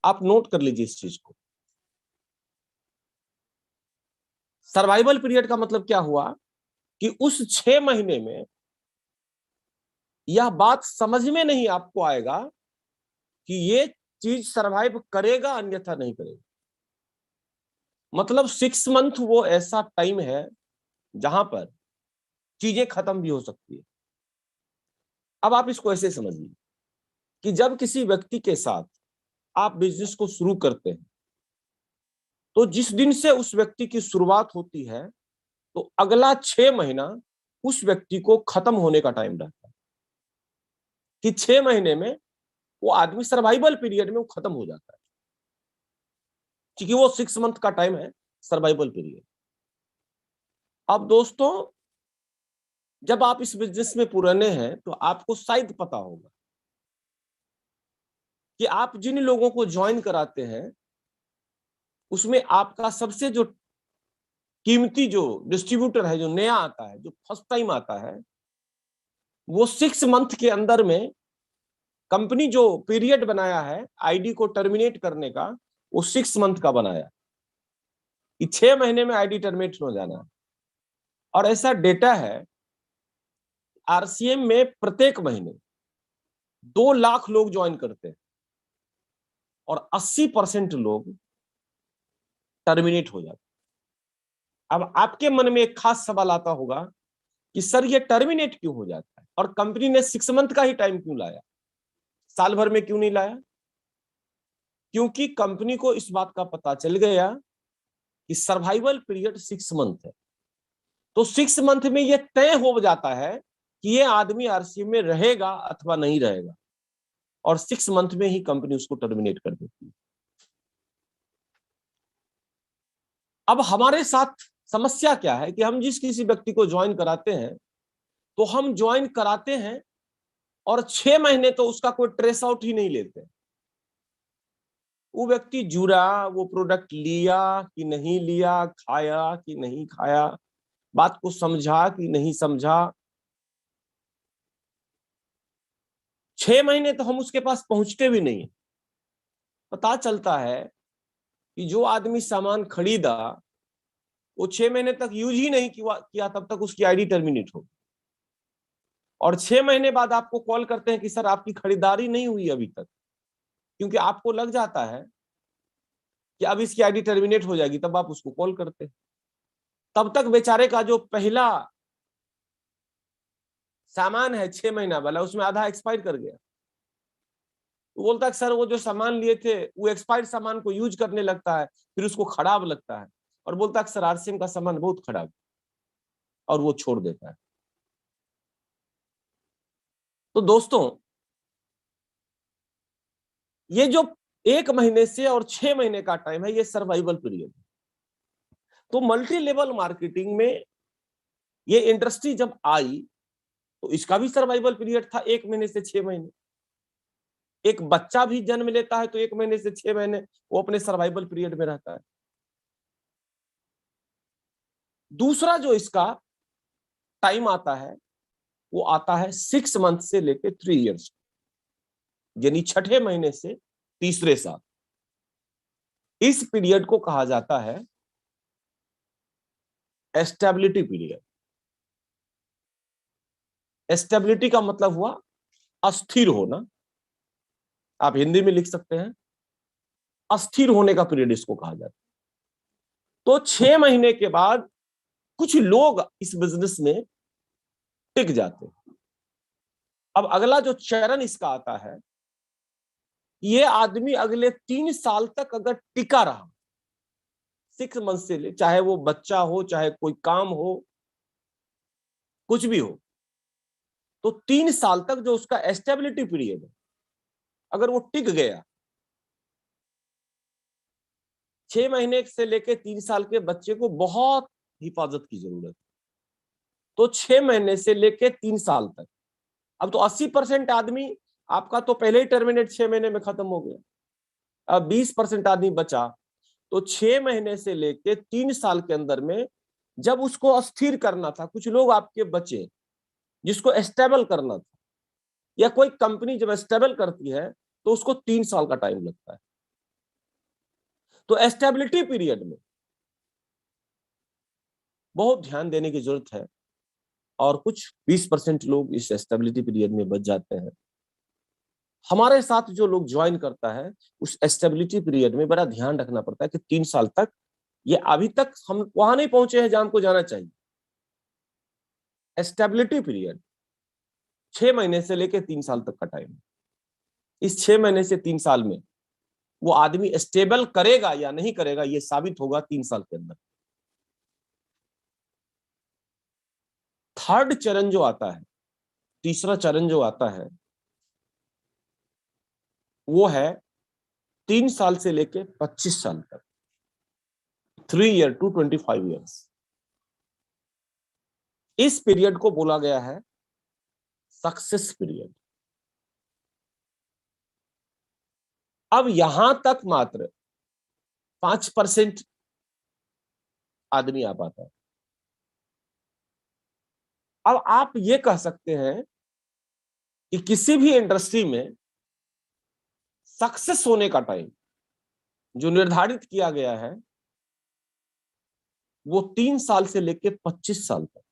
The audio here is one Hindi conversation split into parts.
आप नोट कर लीजिए इस चीज को। सर्वाइवल पीरियड का मतलब क्या हुआ कि उस 6 महीने में यह बात समझ में नहीं आपको आएगा कि ये चीज सरवाइव करेगा अन्यथा नहीं करेगा। मतलब 6 मंथ वो ऐसा टाइम है जहां पर चीजें खत्म भी हो सकती है। अब आप इसको ऐसे समझिए कि जब किसी व्यक्ति के साथ आप बिजनेस को शुरू करते हैं तो जिस दिन से उस व्यक्ति की शुरुआत होती है तो अगला 6 महीना उस व्यक्ति को खत्म होने का टाइम रहता है कि 6 महीने में वो आदमी सर्वाइवल पीरियड में वो खत्म हो जाता है, क्योंकि वो 6 मंथ का टाइम है सर्वाइवल पीरियड। अब दोस्तों, जब आप इस बिजनेस में पुराने हैं तो आपको शायद पता होगा कि आप जिन लोगों को ज्वाइन कराते हैं उसमें आपका सबसे जो कीमती जो डिस्ट्रीब्यूटर है, जो नया आता है, जो फर्स्ट टाइम आता है, वो 6 मंथ के अंदर में कंपनी जो पीरियड बनाया है आईडी को टर्मिनेट करने का, वो 6 मंथ का बनाया कि 6 महीने में आईडी टर्मिनेट हो जाना है। और ऐसा डेटा है आरसीएम में प्रत्येक महीने 2 लाख लोग ज्वाइन करते हैं और 80% लोग टर्मिनेट हो जाते हैं। अब आपके मन में एक खास सवाल आता होगा कि सर ये टर्मिनेट क्यों हो जाता है और कंपनी ने 6 मंथ का ही टाइम क्यों लाया, साल भर में क्यों नहीं लाया? क्योंकि कंपनी को इस बात का पता चल गया कि सर्वाइवल पीरियड 6 मंथ है। तो 6 मंथ में यह तय हो जाता है कि ये आदमी आरसीएम में रहेगा अथवा नहीं रहेगा, और 6 मंथ में ही कंपनी उसको टर्मिनेट कर देती है। अब हमारे साथ समस्या क्या है कि हम जिस किसी व्यक्ति को ज्वाइन कराते हैं तो हम ज्वाइन कराते हैं और 6 महीने तो उसका कोई ट्रेस आउट ही नहीं लेते। वो व्यक्ति जुड़ा, वो प्रोडक्ट लिया कि नहीं लिया, खाया कि नहीं खाया, बात को समझा कि नहीं समझा, 6 महीने तो हम उसके पास पहुंचते भी नहीं। पता चलता है कि जो आदमी सामान खरीदा वो 6 महीने तक यूज ही नहीं किया, तब तक उसकी आईडी टर्मिनेट हो। और 6 महीने बाद आपको कॉल करते हैं कि सर आपकी खरीदारी नहीं हुई अभी तक, क्योंकि आपको लग जाता है कि अब इसकी आईडी टर्मिनेट हो जाएगी, तब आप उसको कॉल करते हैं। तब तक बेचारे का जो पहला सामान है 6 महीना वाला, उसमें आधा एक्सपायर कर गया। वो बोलता है सर वो जो सामान लिए थे वो एक्सपायर्ड सामान को यूज करने लगता है, फिर उसको खराब लगता है और बोलता है सर आरसीएम का सामान बहुत खराब, और वो छोड़ देता है। तो दोस्तों, ये जो 1 महीने से और 6 महीने का टाइम है, ये सर्वाइवल पीरियड है। तो मल्टी लेवल मार्केटिंग में ये इंडस्ट्री जब आई तो इसका भी सर्वाइवल पीरियड था 1 महीने से 6 महीने। एक बच्चा भी जन्म लेता है तो 1 महीने से 6 महीने वो अपने सर्वाइवल पीरियड में रहता है। दूसरा जो इसका टाइम आता है वो आता है 6 मंथ से लेकर 3 इयर्स, यानी 6ठे महीने से तीसरे साल। इस पीरियड को कहा जाता है एस्टेबिलिटी पीरियड। एस्टेबिलिटी का मतलब हुआ अस्थिर होना, आप हिंदी में लिख सकते हैं अस्थिर होने का पीरियड इसको कहा जाता है। तो 6 महीने के बाद कुछ लोग इस बिजनेस में टिक जाते हैं। अब अगला जो चरण इसका आता है, ये आदमी अगले 3 साल तक अगर टिका रहा, 6 मंथ से ले, चाहे वो बच्चा हो, चाहे कोई काम हो, कुछ भी हो, तो 3 साल तक जो उसका एस्टेबिलिटी पीरियड है, अगर वो टिक गया, 6 महीने से लेकर 3 साल के बच्चे को बहुत हिफाजत की जरूरत है। तो 6 महीने से लेकर 3 साल तक, अब तो 80% आदमी आपका तो पहले ही टर्मिनेट 6 महीने में खत्म हो गया। अब 20% आदमी बचा, तो 6 महीने से लेकर 3 साल के अंदर में जब उसको अस्थिर करना था, कुछ लोग आपके बचे जिसको स्टेबल करना था, या कोई कंपनी जब स्टेबल करती है तो उसको 3 साल का टाइम लगता है। तो एस्टेबिलिटी पीरियड में बहुत ध्यान देने की जरूरत है, और कुछ 20% लोग इस एस्टेबिलिटी पीरियड में बच जाते हैं। हमारे साथ जो लोग ज्वाइन करता है, उस एस्टेबिलिटी पीरियड में बड़ा ध्यान रखना पड़ता है कि 3 साल तक, ये अभी तक हम वहां नहीं पहुंचे हैं जहां हमको जाना चाहिए। एस्टेबिलिटी पीरियड 6 महीने से लेकर 3 साल तक का टाइम। इस 6 महीने से 3 साल में वो आदमी स्टेबल करेगा या नहीं करेगा, ये साबित होगा 3 साल के अंदर। थर्ड चरण जो आता है, तीसरा चरण जो आता है, वो है 3 साल से लेके 25 साल तक, 3 ईयर टू 25 ईयर्स। इस पीरियड को बोला गया है सक्सेस पीरियड। अब यहां तक मात्र 5% आदमी आ पाता है। अब आप ये कह सकते हैं कि किसी भी इंडस्ट्री में सक्सेस होने का टाइम जो निर्धारित किया गया है, वो 3 साल से लेकर 25 साल तक।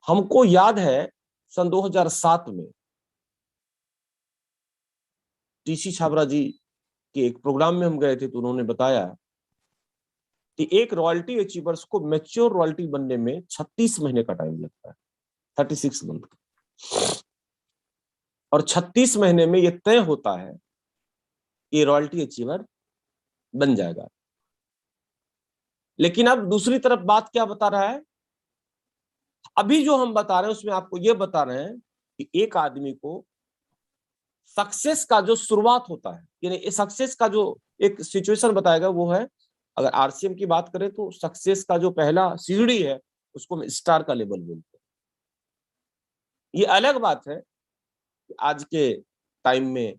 हमको याद है सन 2007 में टीसी छाबरा जी के एक प्रोग्राम में हम गए थे, तो उन्होंने बताया कि एक रॉयल्टी अचीवर्स को मैच्योर रॉयल्टी बनने में 36 महीने का टाइम लगता है, 36 मंथ का। और 36 महीने में यह तय होता है कि रॉयल्टी अचीवर बन जाएगा। लेकिन अब दूसरी तरफ बात क्या बता रहा है, अभी जो हम बता रहे हैं उसमें आपको यह बता रहे हैं कि एक आदमी को सक्सेस का जो शुरुआत होता है, यानी सक्सेस का जो एक सिचुएशन बताएगा, वो है, अगर आरसीएम की बात करें तो सक्सेस का जो पहला सीढ़ी है उसको हम स्टार का लेवल बोलते हैं। ये अलग बात है कि आज के टाइम में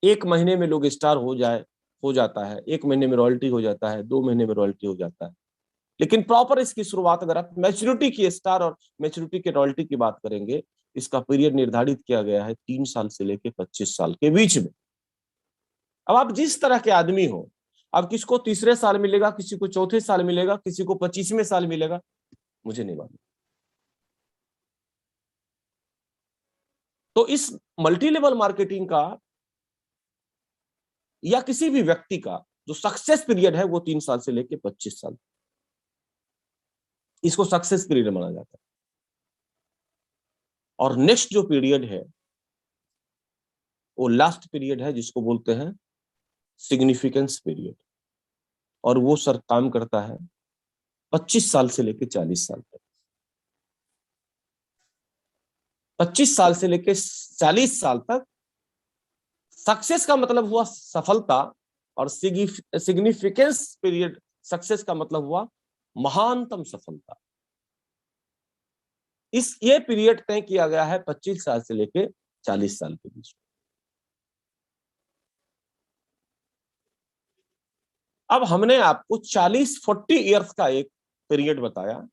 1 महीने में लोग स्टार हो जाता है, 1 महीने में रॉयल्टी हो जाता है, 2 महीने में रॉयल्टी हो जाता है। लेकिन प्रॉपर इसकी शुरुआत अगर आप मैच्योरिटी की स्टार और मैच्योरिटी के रॉयल्टी की बात करेंगे, इसका पीरियड निर्धारित किया गया है 3 साल से लेकर 25 साल के बीच में। अब आप जिस तरह के आदमी हो, अब किसको तीसरे साल मिलेगा, किसी को चौथे साल मिलेगा, किसी को 25वें साल मिलेगा, मुझे नहीं मालूम। तो इस मल्टी लेवल मार्केटिंग का या किसी भी व्यक्ति का जो सक्सेस पीरियड है, वो 3 साल से लेकर 25 साल, इसको सक्सेस पीरियड माना जाता है। और नेक्स्ट जो पीरियड है, वो लास्ट पीरियड है, जिसको बोलते हैं सिग्निफिकेंस पीरियड। और वो सर काम करता है 25 साल से लेकर 40 साल तक। 25 साल से लेकर 40 साल तक सक्सेस का मतलब हुआ सफलता, और सिग्निफिकेंस पीरियड सक्सेस का मतलब हुआ महानतम सफलता। ये पीरियड तय किया गया है 25 साल से लेकर 40 साल के बीच। अब हमने आपको 40 ईयर्स का एक पीरियड बताया।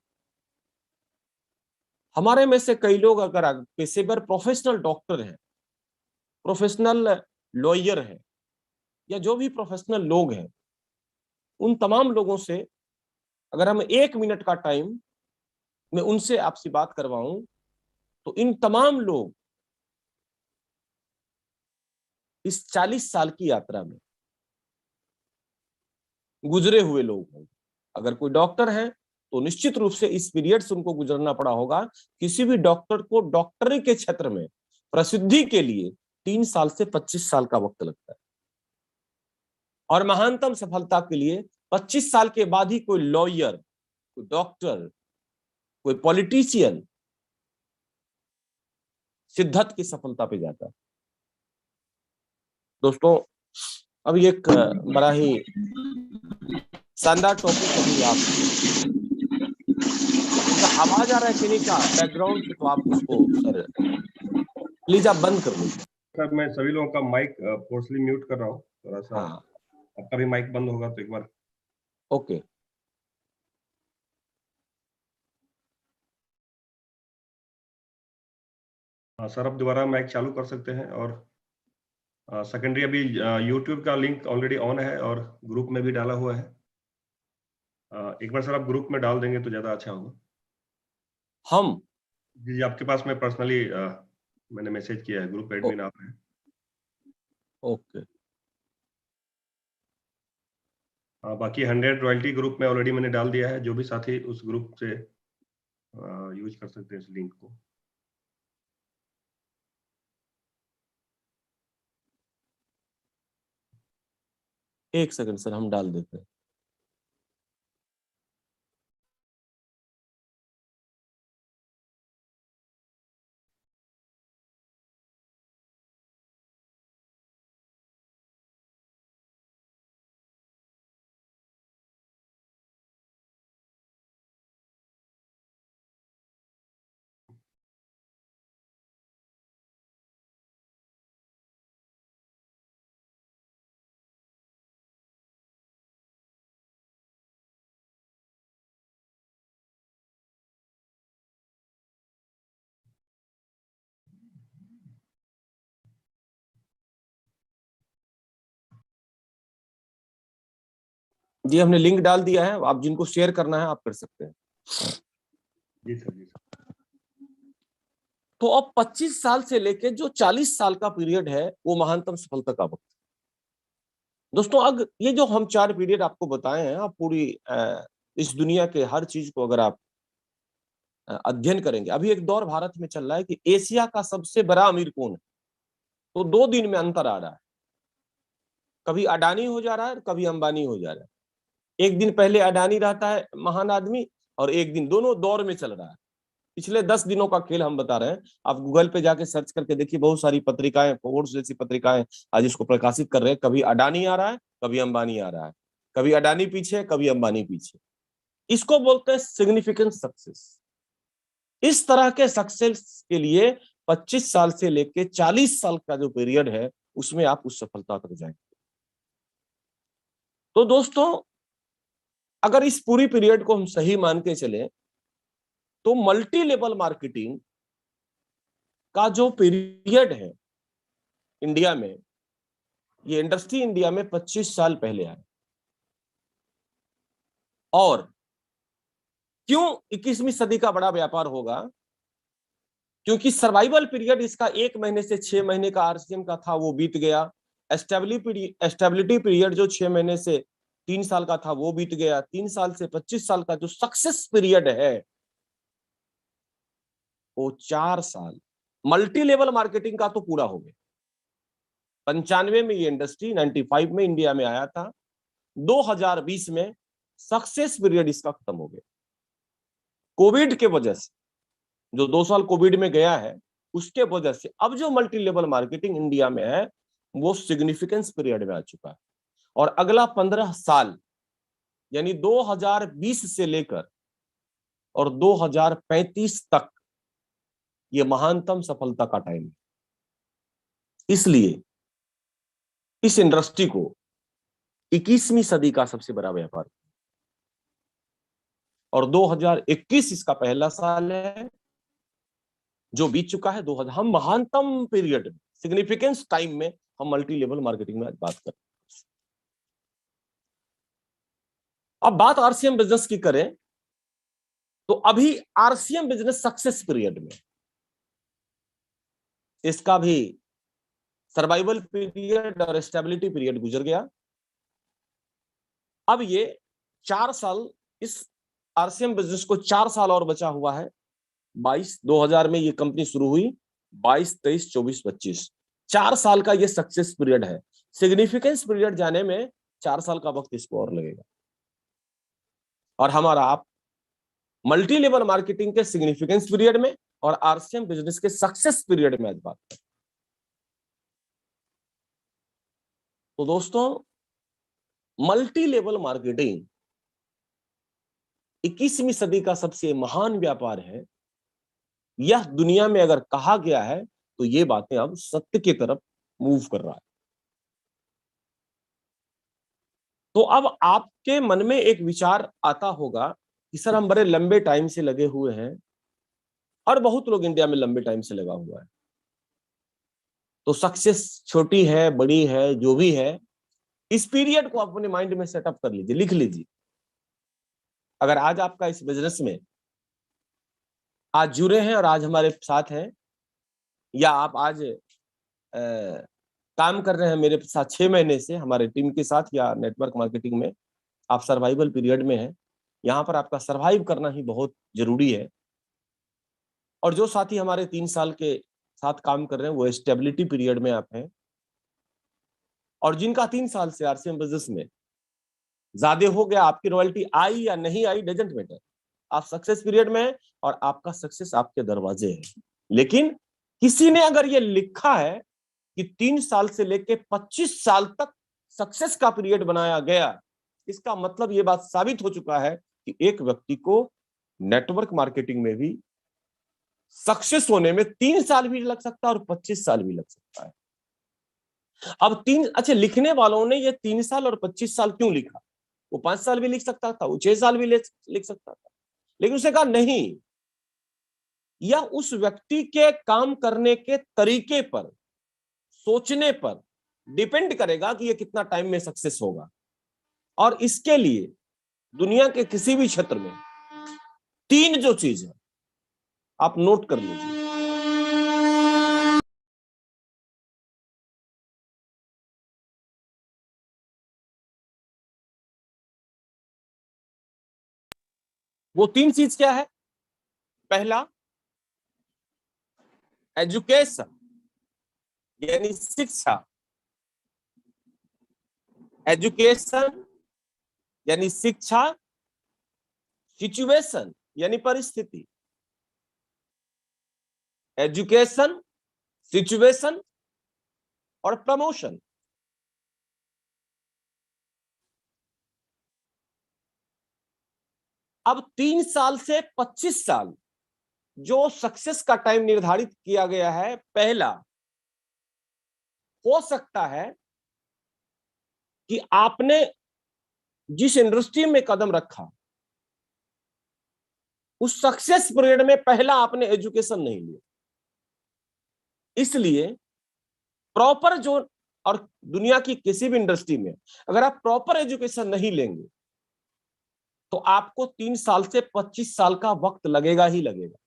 हमारे में से कई लोग अगर पेशेवर प्रोफेशनल डॉक्टर हैं, प्रोफेशनल लॉयर हैं, या जो भी प्रोफेशनल लोग हैं, उन तमाम लोगों से अगर हम 1 मिनट का टाइम में उनसे आपसे बात करवाऊं, तो इन तमाम लोग इस 40 साल की यात्रा में गुजरे हुए लोग हैं। अगर कोई डॉक्टर है तो निश्चित रूप से इस पीरियड से उनको गुजरना पड़ा होगा। किसी भी डॉक्टर को डॉक्टरी के क्षेत्र में प्रसिद्धि के लिए 3 साल से 25 साल का वक्त लगता है, और महानतम सफलता के लिए 25 साल के बाद ही कोई लॉयर, कोई डॉक्टर, कोई पॉलिटिशियन सिद्धत की सफलता पे जाता है। दोस्तों, अब ये एक बड़ा ही शानदार टॉपिक अभी आप आवाज आ रहा है किन्हीं का बैकग्राउंड से, तो आप उसको सर प्लीज आप बंद कर लीजिए। सर मैं सभी लोगों का माइक फोर्सली म्यूट कर रहा हूँ, थोड़ा सा। हाँ, आपका भी माइक बंद होगा तो एक बार। ओके। हाँ सर, आप दोबारा माइक चालू कर सकते हैं। और सेकेंडरी अभी यूट्यूब का लिंक ऑलरेडी ऑन है और ग्रुप में भी डाला हुआ है। एक बार सर आप ग्रुप में डाल देंगे तो ज्यादा अच्छा होगा। हम जी आपके पास में पर्सनली मैंने मैसेज किया है, ग्रुप एडमिन आप हैं। ओके। बाकी 100 रॉयल्टी ग्रुप में ऑलरेडी मैंने डाल दिया है, जो भी साथी उस ग्रुप से यूज कर सकते हैं इस लिंक को। एक सेकंड सर, हम डाल देते हैं। जी हमने लिंक डाल दिया है, आप जिनको शेयर करना है आप कर सकते हैं। जी सर, जी सर। तो अब 25 साल से लेके जो 40 साल का पीरियड है वो महानतम सफलता का वक्त। दोस्तों अब ये जो हम 4 पीरियड आपको बताए हैं, आप पूरी इस दुनिया के हर चीज को अगर आप अध्ययन करेंगे, अभी एक दौर भारत में चल रहा है कि एशिया का सबसे बड़ा अमीर कौन है, तो 2 दिन में अंतर आ रहा है। कभी अडानी हो जा रहा है, कभी अंबानी हो जा रहा है। एक दिन पहले अडानी रहता है महान आदमी, और एक दिन, दोनों दौर में चल रहा है। पिछले 10 दिनों का खेल हम बता रहे हैं। आप गूगल पे जाके सर्च करके देखिए, बहुत सारी पत्रिकाएं, फोर्ब्स जैसी पत्रिकाएं आज इसको प्रकाशित कर रहे हैं। कभी अडानी आ रहा है, कभी अंबानी आ रहा है, कभी अडानी पीछे, कभी अंबानी पीछे। इसको बोलते हैं सिग्निफिकेंट सक्सेस। इस तरह के सक्सेस के लिए 25 साल से लेके 40 साल का जो पीरियड है, उसमें आप उस सफलता तक जाएंगे। तो दोस्तों अगर इस पूरी पीरियड को हम सही मान के चले, तो मल्टी लेवल मार्केटिंग का जो पीरियड है इंडिया में, ये इंडस्ट्री इंडिया में 25 साल पहले आया। और क्यों 21वीं सदी का बड़ा व्यापार होगा? क्योंकि सर्वाइवल पीरियड इसका 1 महीने से 6 महीने का आरसीएम का था, वो बीत गया। एस्टेबिलिटी पीरियड जो 6 महीने से 3 साल का था, वो बीत गया। 3 साल से 25 साल का जो सक्सेस पीरियड है, वो 4 साल मल्टी लेवल मार्केटिंग का तो पूरा हो गया। 95 में ये इंडस्ट्री 95 में इंडिया में आया था। 2020 में सक्सेस पीरियड इसका खत्म हो गया। कोविड के वजह से, जो 2 साल कोविड में गया है, उसके वजह से अब जो मल्टी लेवल मार्केटिंग इंडिया में है, वो सिग्निफिकेंस पीरियड में आ चुका है। और अगला 15 साल यानी 2020 से लेकर और 2035 तक ये महानतम सफलता का टाइम है। इसलिए इस इंडस्ट्री को 21वीं सदी का सबसे बड़ा व्यापार, और 2021 इसका पहला साल है जो बीत चुका है। 2000 हम महानतम पीरियड में, सिग्निफिकेंस टाइम में, हम मल्टी लेवल मार्केटिंग में आज बात करते हैं। अब बात आरसीएम बिजनेस की करें, तो अभी आरसीएम बिजनेस सक्सेस पीरियड में, इसका भी सर्वाइवल पीरियड और स्टेबिलिटी पीरियड गुजर गया। अब ये 4 साल, इस आरसीएम बिजनेस को 4 साल और बचा हुआ है। 2000 में ये कंपनी शुरू हुई, 22, 23, 24, 25, 4 साल का ये सक्सेस पीरियड है। सिग्निफिकेंस पीरियड जाने में 4 साल का वक्त इसको और लगेगा। और हमारा आप मल्टी लेवल मार्केटिंग के सिग्निफिकेंस पीरियड में और आरसीएम बिजनेस के सक्सेस पीरियड में आज बात करें। तो दोस्तों मल्टी लेवल मार्केटिंग 21वीं सदी का सबसे महान व्यापार है। यह दुनिया में अगर कहा गया है तो ये बातें अब सत्य की तरफ मूव कर रहा है। तो अब आपके मन में एक विचार आता होगा कि सर हम बड़े लंबे टाइम से लगे हुए हैं, और बहुत लोग इंडिया में लंबे टाइम से लगा हुआ है, तो सक्सेस छोटी है, बड़ी है, जो भी है, इस पीरियड को अपने माइंड में सेटअप कर लीजिए, लिख लीजिए। अगर आज आपका इस बिजनेस में आज जुड़े हैं और आज हमारे साथ हैं, या आप आज काम कर रहे हैं मेरे साथ 6 महीने से हमारे टीम के साथ या नेटवर्क मार्केटिंग में, आप सर्वाइवल पीरियड में हैं, यहाँ पर आपका सर्वाइव करना ही बहुत जरूरी है। और जो साथी हमारे 3 साल के साथ काम कर रहे हैं वो स्टेबिलिटी पीरियड में आप हैं, और जिनका 3 साल से आरसीएम बिजनेस में ज्यादा हो गया, आपकी रॉयल्टी आई या नहीं आई डजेंट मैटर, आप सक्सेस पीरियड में हैं और आपका सक्सेस आपके दरवाजे है। लेकिन किसी ने अगर ये लिखा है कि 3 साल से लेकर 25 साल तक सक्सेस का पीरियड बनाया गया, इसका मतलब ये बात साबित हो चुका है कि एक व्यक्ति को नेटवर्क मार्केटिंग में भी सक्सेस होने में 3 साल भी लग सकता है और 25 साल भी लग सकता है। अब अच्छा, लिखने वालों ने ये 3 साल और 25 साल क्यों लिखा? वो 5 साल भी लिख सकता था, वो 6 साल भी लिख सकता था, लेकिन उसने कहा नहीं, यह उस व्यक्ति के काम करने के तरीके पर, सोचने पर डिपेंड करेगा कि ये कितना टाइम में सक्सेस होगा। और इसके लिए दुनिया के किसी भी क्षेत्र में 3 जो चीज है आप नोट कर लीजिए। वो 3 चीज क्या है? पहला, एजुकेशन यानी शिक्षा, एजुकेशन यानी शिक्षा, सिचुएशन यानी परिस्थिति, एजुकेशन, सिचुएशन और प्रमोशन। अब 3 साल से 25 साल जो सक्सेस का टाइम निर्धारित किया गया है, पहला, हो सकता है कि आपने जिस इंडस्ट्री में कदम रखा उस सक्सेस पीरियड में पहला आपने एजुकेशन नहीं लिया, इसलिए प्रॉपर जो, और दुनिया की किसी भी इंडस्ट्री में अगर आप प्रॉपर एजुकेशन नहीं लेंगे तो आपको 3 साल से 25 साल का वक्त लगेगा ही लगेगा।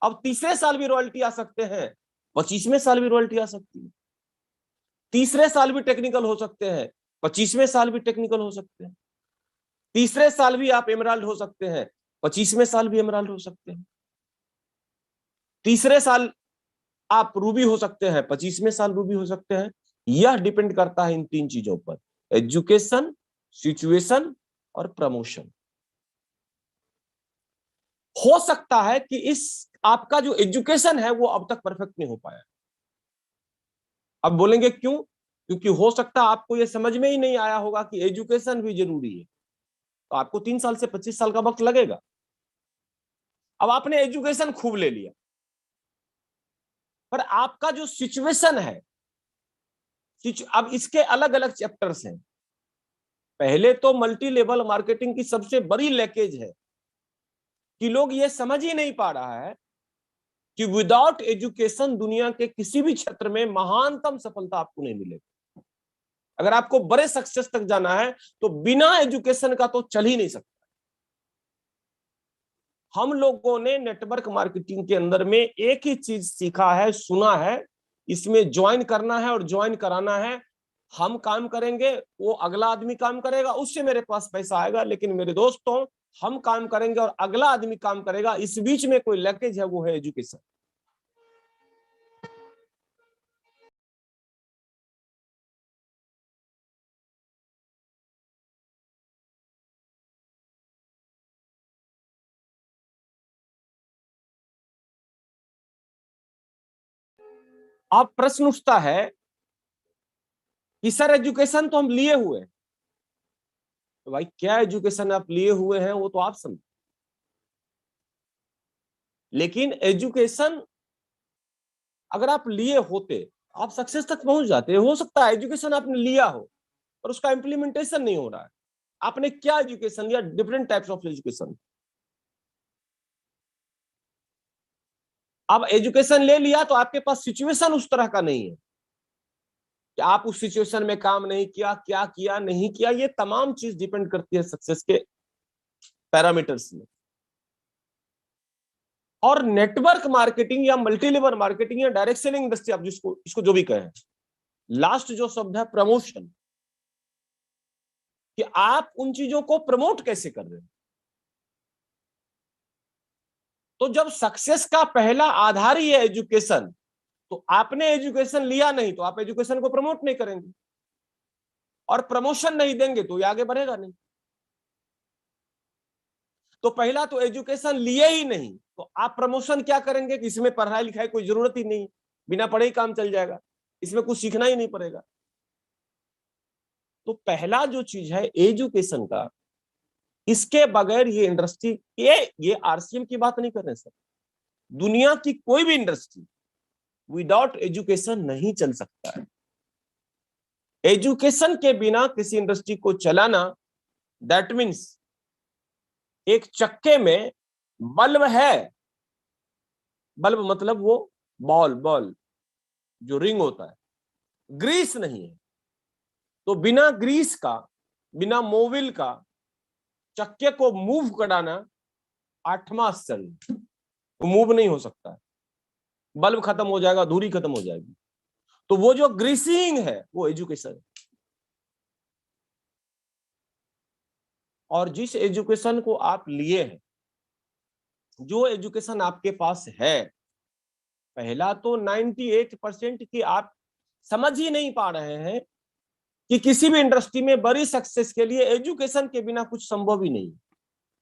अब तीसरे साल भी रॉयल्टी आ सकते हैं, 25वें साल भी रॉयल्टी आ सकती है, तीसरे साल भी टेक्निकल हो सकते हैं, 25वें साल भी टेक्निकल हो सकते हैं, तीसरे साल भी आप एमराल्ड हो सकते हैं, 25वें साल भी एमराल्ड हो सकते हैं, तीसरे साल आप रूबी हो सकते हैं, 25वें साल रूबी हो सकते हैं। यह डिपेंड करता है इन 3 चीजों पर, एजुकेशन, सिचुएशन और प्रमोशन। हो सकता है कि इस आपका जो एजुकेशन है वो अब तक परफेक्ट नहीं हो पाया। अब बोलेंगे क्यों? क्योंकि हो सकता है आपको ये समझ में ही नहीं आया होगा कि एजुकेशन भी जरूरी है, तो आपको 3 साल से 25 साल का वक्त लगेगा। अब आपने एजुकेशन खूब ले लिया, पर आपका जो सिचुएशन है, अब इसके अलग अलग चैप्टर्स हैं। पहले तो मल्टी लेवल मार्केटिंग की सबसे बड़ी लैकेज है कि लोग ये समझ ही नहीं पा रहा है कि विदाउट एजुकेशन दुनिया के किसी भी क्षेत्र में महानतम सफलता आपको नहीं मिलेगी। अगर आपको बड़े सक्सेस तक जाना है तो बिना एजुकेशन का तो चल ही नहीं सकता। हम लोगों ने नेटवर्क मार्केटिंग के अंदर में एक ही चीज सीखा है, सुना है, इसमें ज्वाइन करना है और ज्वाइन कराना है। हम काम करेंगे, वो अगला आदमी काम करेगा, उससे मेरे पास पैसा आएगा। लेकिन मेरे दोस्तों, हम काम करेंगे और अगला आदमी काम करेगा, इस बीच में कोई लैकेज है, वो है एजुकेशन। अब प्रश्न उठता है कि सर एजुकेशन तो हम लिए हुए हैं, तो भाई क्या एजुकेशन आप लिए हुए हैं वो तो आप समझ, लेकिन एजुकेशन अगर आप लिए होते आप सक्सेस तक पहुंच जाते। हो सकता है एजुकेशन आपने लिया हो और उसका इंप्लीमेंटेशन नहीं हो रहा है। आपने क्या एजुकेशन लिया? Different types of education. अब एजुकेशन ले लिया तो आपके पास सिचुएशन उस तरह का नहीं है कि आप उस सिचुएशन में काम नहीं किया, क्या किया नहीं किया, ये तमाम चीज डिपेंड करती है सक्सेस के पैरामीटर्स में। और नेटवर्क मार्केटिंग या मल्टी लेवल मार्केटिंग या डायरेक्ट सेलिंग इंडस्ट्री, आप जिसको इसको जो भी कहें, लास्ट जो शब्द है प्रमोशन, कि आप उन चीजों को प्रमोट कैसे कर रहे हैं। तो जब सक्सेस का पहला आधार ही है एजुकेशन, तो आपने एजुकेशन लिया नहीं तो आप एजुकेशन को प्रमोट नहीं करेंगे, और प्रमोशन नहीं देंगे तो ये आगे बढ़ेगा नहीं। तो पहला तो एजुकेशन लिए ही नहीं तो आप प्रमोशन क्या करेंगे कि इसमें पढ़ाई लिखाई कोई जरूरत ही नहीं, बिना पढ़े ही काम चल जाएगा, इसमें कुछ सीखना ही नहीं पड़ेगा। तो पहला जो चीज है एजुकेशन का, इसके बगैर ये इंडस्ट्री, ये आरसीएम की बात नहीं कर रहे सर, दुनिया की कोई भी इंडस्ट्री विदाउट एजुकेशन नहीं चल सकता है। एजुकेशन के बिना किसी इंडस्ट्री को चलाना, दैट मीन्स एक चक्के में बल्ब है, बल्ब मतलब वो बॉल जो रिंग होता है, ग्रीस नहीं है, तो बिना ग्रीस का, बिना मोबिल का चक्के को मूव कराना 8वां आश्चर्य, तो मूव नहीं हो सकता है, बल्ब खत्म हो जाएगा, धुरी खत्म हो जाएगी। तो वो जो ग्रीसिंग है वो एजुकेशन है। और जिस एजुकेशन को आप लिए हैं, जो एजुकेशन आपके पास है, पहला तो 98% की आप समझ ही नहीं पा रहे हैं कि किसी भी इंडस्ट्री में बड़ी सक्सेस के लिए एजुकेशन के बिना कुछ संभव ही नहीं।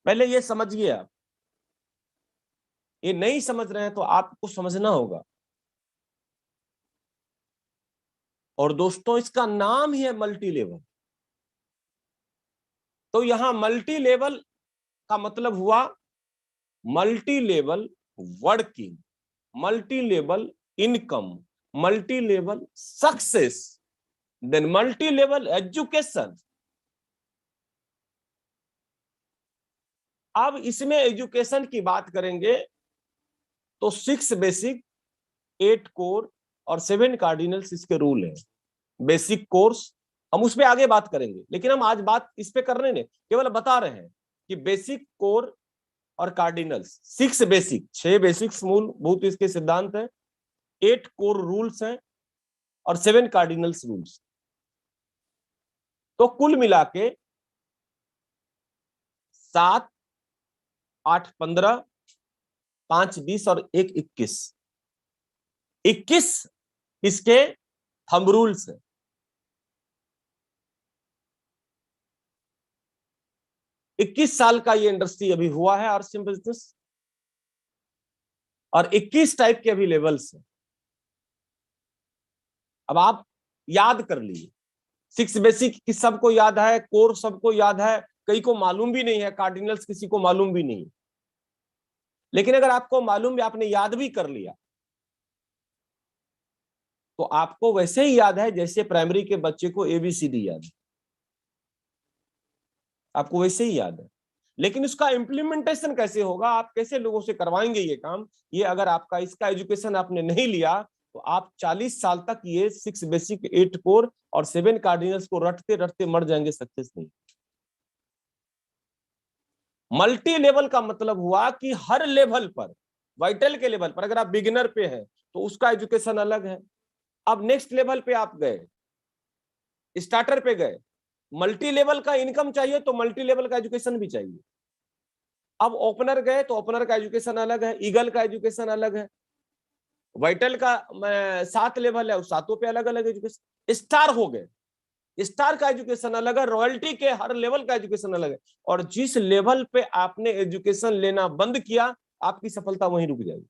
पहले ये समझिए आप, ये नहीं समझ रहे हैं तो आपको समझना होगा। और दोस्तों इसका नाम ही है मल्टी लेवल। तो यहां मल्टी लेवल का मतलब हुआ multi level working, multi level income, multi level success, then multi level education. अब इसमें एजुकेशन की बात करेंगे तो 6 बेसिक, 8 कोर और 7 कार्डिनल्स इसके रूल हैं। बेसिक कोर्स हम उस पर आगे बात करेंगे, लेकिन हम आज बात इस पे कर रहे हैं, केवल बता रहे हैं कि बेसिक, कोर और कार्डिनल्स, 6 बेसिक, 6 बेसिक्स मूलभूत इसके सिद्धांत है, 8 कोर रूल्स हैं और 7 कार्डिनल्स रूल्स। तो कुल मिला के 7, 8, 15, 5, 20 और 1, 21, 21 इसके थंब रूल्स है। इक्कीस साल का ये इंडस्ट्री अभी हुआ है आरसीएम बिजनेस, और 21 टाइप के अभी लेवल्स हैं। अब आप याद कर लीजिए, 6 बेसिक की सबको याद है, कोर सबको याद है, कई को मालूम भी नहीं है, कार्डिनल्स किसी को मालूम भी नहीं है। लेकिन अगर आपको मालूम भी, आपने याद भी कर लिया, तो आपको वैसे ही याद है जैसे प्राइमरी के बच्चे को ABCD याद है, आपको वैसे ही याद है। लेकिन उसका इम्प्लीमेंटेशन कैसे होगा, आप कैसे लोगों से करवाएंगे ये काम, ये अगर आपका इसका एजुकेशन आपने नहीं लिया तो आप 40 साल तक ये 6 बेसिक, 8 कोर और 7 कार्डिनल्स को रटते रटते मर जाएंगे, सक्सेस नहीं। मल्टी लेवल का मतलब हुआ कि हर लेवल पर, वाइटल के लेवल पर अगर आप बिगिनर पे हैं तो उसका एजुकेशन अलग है। अब नेक्स्ट लेवल पे आप गए, स्टार्टर पे गए, मल्टी लेवल का इनकम चाहिए तो मल्टी लेवल का एजुकेशन भी चाहिए। अब ओपनर गए तो ओपनर का एजुकेशन अलग है, ईगल का एजुकेशन अलग है, वाइटल का 7 लेवल है, उस 7 पे अलग अलग एजुकेशन। स्टार हो गए, स्टार का एजुकेशन अलग है, रॉयल्टी के हर लेवल का एजुकेशन अलग है। और जिस लेवल पे आपने एजुकेशन लेना बंद किया, आपकी सफलता वहीं रुक जाएगी।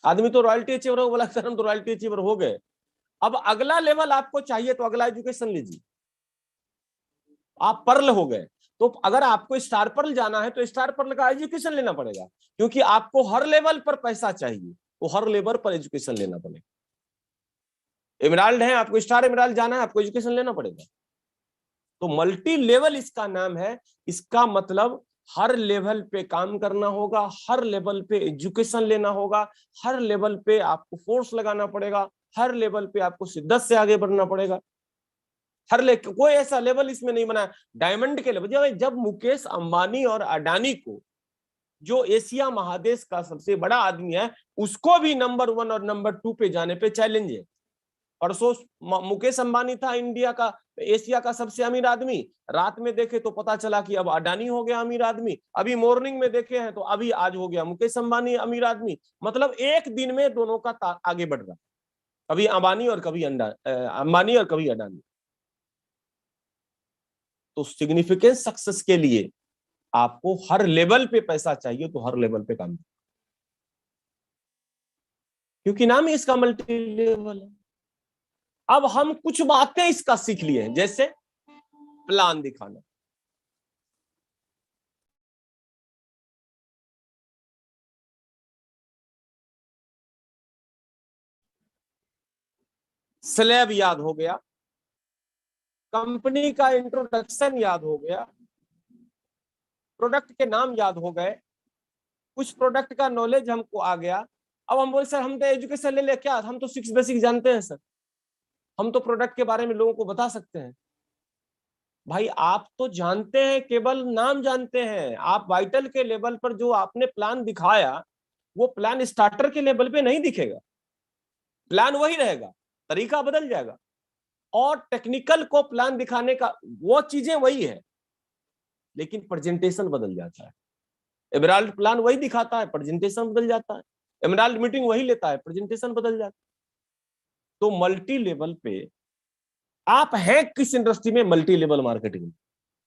आदमी तो रॉयल्टी अचीवर हो, बोला सर हम तो रॉयल्टी अचीवर हो गए, अब अगला लेवल आपको चाहिए तो अगला एजुकेशन लीजिए। आप पर्ल हो गए, तो अगर आपको स्टार पर्ल जाना है तो स्टार पर्ल का एजुकेशन लेना पड़ेगा, क्योंकि आपको हर लेवल पर पैसा चाहिए, तो हर लेवल पर एजुकेशन लेना पड़ेगा। एमराल्ड है, आपको स्टार एमराल्ड जाना है, आपको एजुकेशन लेना पड़ेगा। तो मल्टी लेवल इसका नाम है। इसका मतलब हर लेवल पे काम करना होगा, हर लेवल पे एजुकेशन लेना होगा, हर लेवल पे आपको फोर्स लगाना पड़ेगा, हर लेवल पे आपको शिद्दत से आगे बढ़ना पड़ेगा। कोई ऐसा लेवल इसमें नहीं बना डायमंड के लेवल। जब मुकेश अंबानी और अडानी को, जो एशिया महादेश का सबसे बड़ा आदमी है, उसको भी नंबर 1 और नंबर 2 पे जाने पे चैलेंज है। परसों मुकेश अंबानी था इंडिया का, एशिया का सबसे अमीर आदमी, रात में देखे तो पता चला कि अब अडानी हो गया अमीर आदमी, अभी मॉर्निंग में देखे हैं तो अभी आज हो गया मुकेश अंबानी अमीर आदमी। मतलब एक दिन में दोनों का आगे बढ़ रहा, कभी अंबानी और कभी अंबानी और कभी अडानी। तो सिग्निफिकेंट सक्सेस के लिए आपको हर लेवल पे पैसा चाहिए, तो हर लेवल पे काम, क्योंकि नाम ही इसका मल्टी लेवल है। अब हम कुछ बातें इसका सीख लिए हैं, जैसे प्लान दिखाना, स्लैब याद हो गया, कंपनी का इंट्रोडक्शन याद हो गया, प्रोडक्ट के नाम याद हो गए, कुछ प्रोडक्ट का नॉलेज हमको आ गया। अब हम बोले सर हम तो एजुकेशन ले ले, क्या हम तो 6 बेसिक जानते हैं सर, हम तो प्रोडक्ट के बारे में लोगों को बता सकते हैं। भाई आप तो जानते हैं, केवल नाम जानते हैं। आप वाइटल के लेवल पर जो आपने प्लान दिखाया, वो प्लान स्टार्टर के लेवल पे नहीं दिखेगा। प्लान वही रहेगा, तरीका बदल जाएगा, और टेक्निकल को प्लान दिखाने का वो चीजें वही है, लेकिन प्रेजेंटेशन बदल जाता है। एमराल्ड प्लान वही दिखाता है, प्रेजेंटेशन बदल जाता है। एमराल्ड मीटिंग वही लेता है, प्रेजेंटेशन बदल जाता है। तो मल्टी लेवल पे आप हैं किस इंडस्ट्री में? Multi level marketing.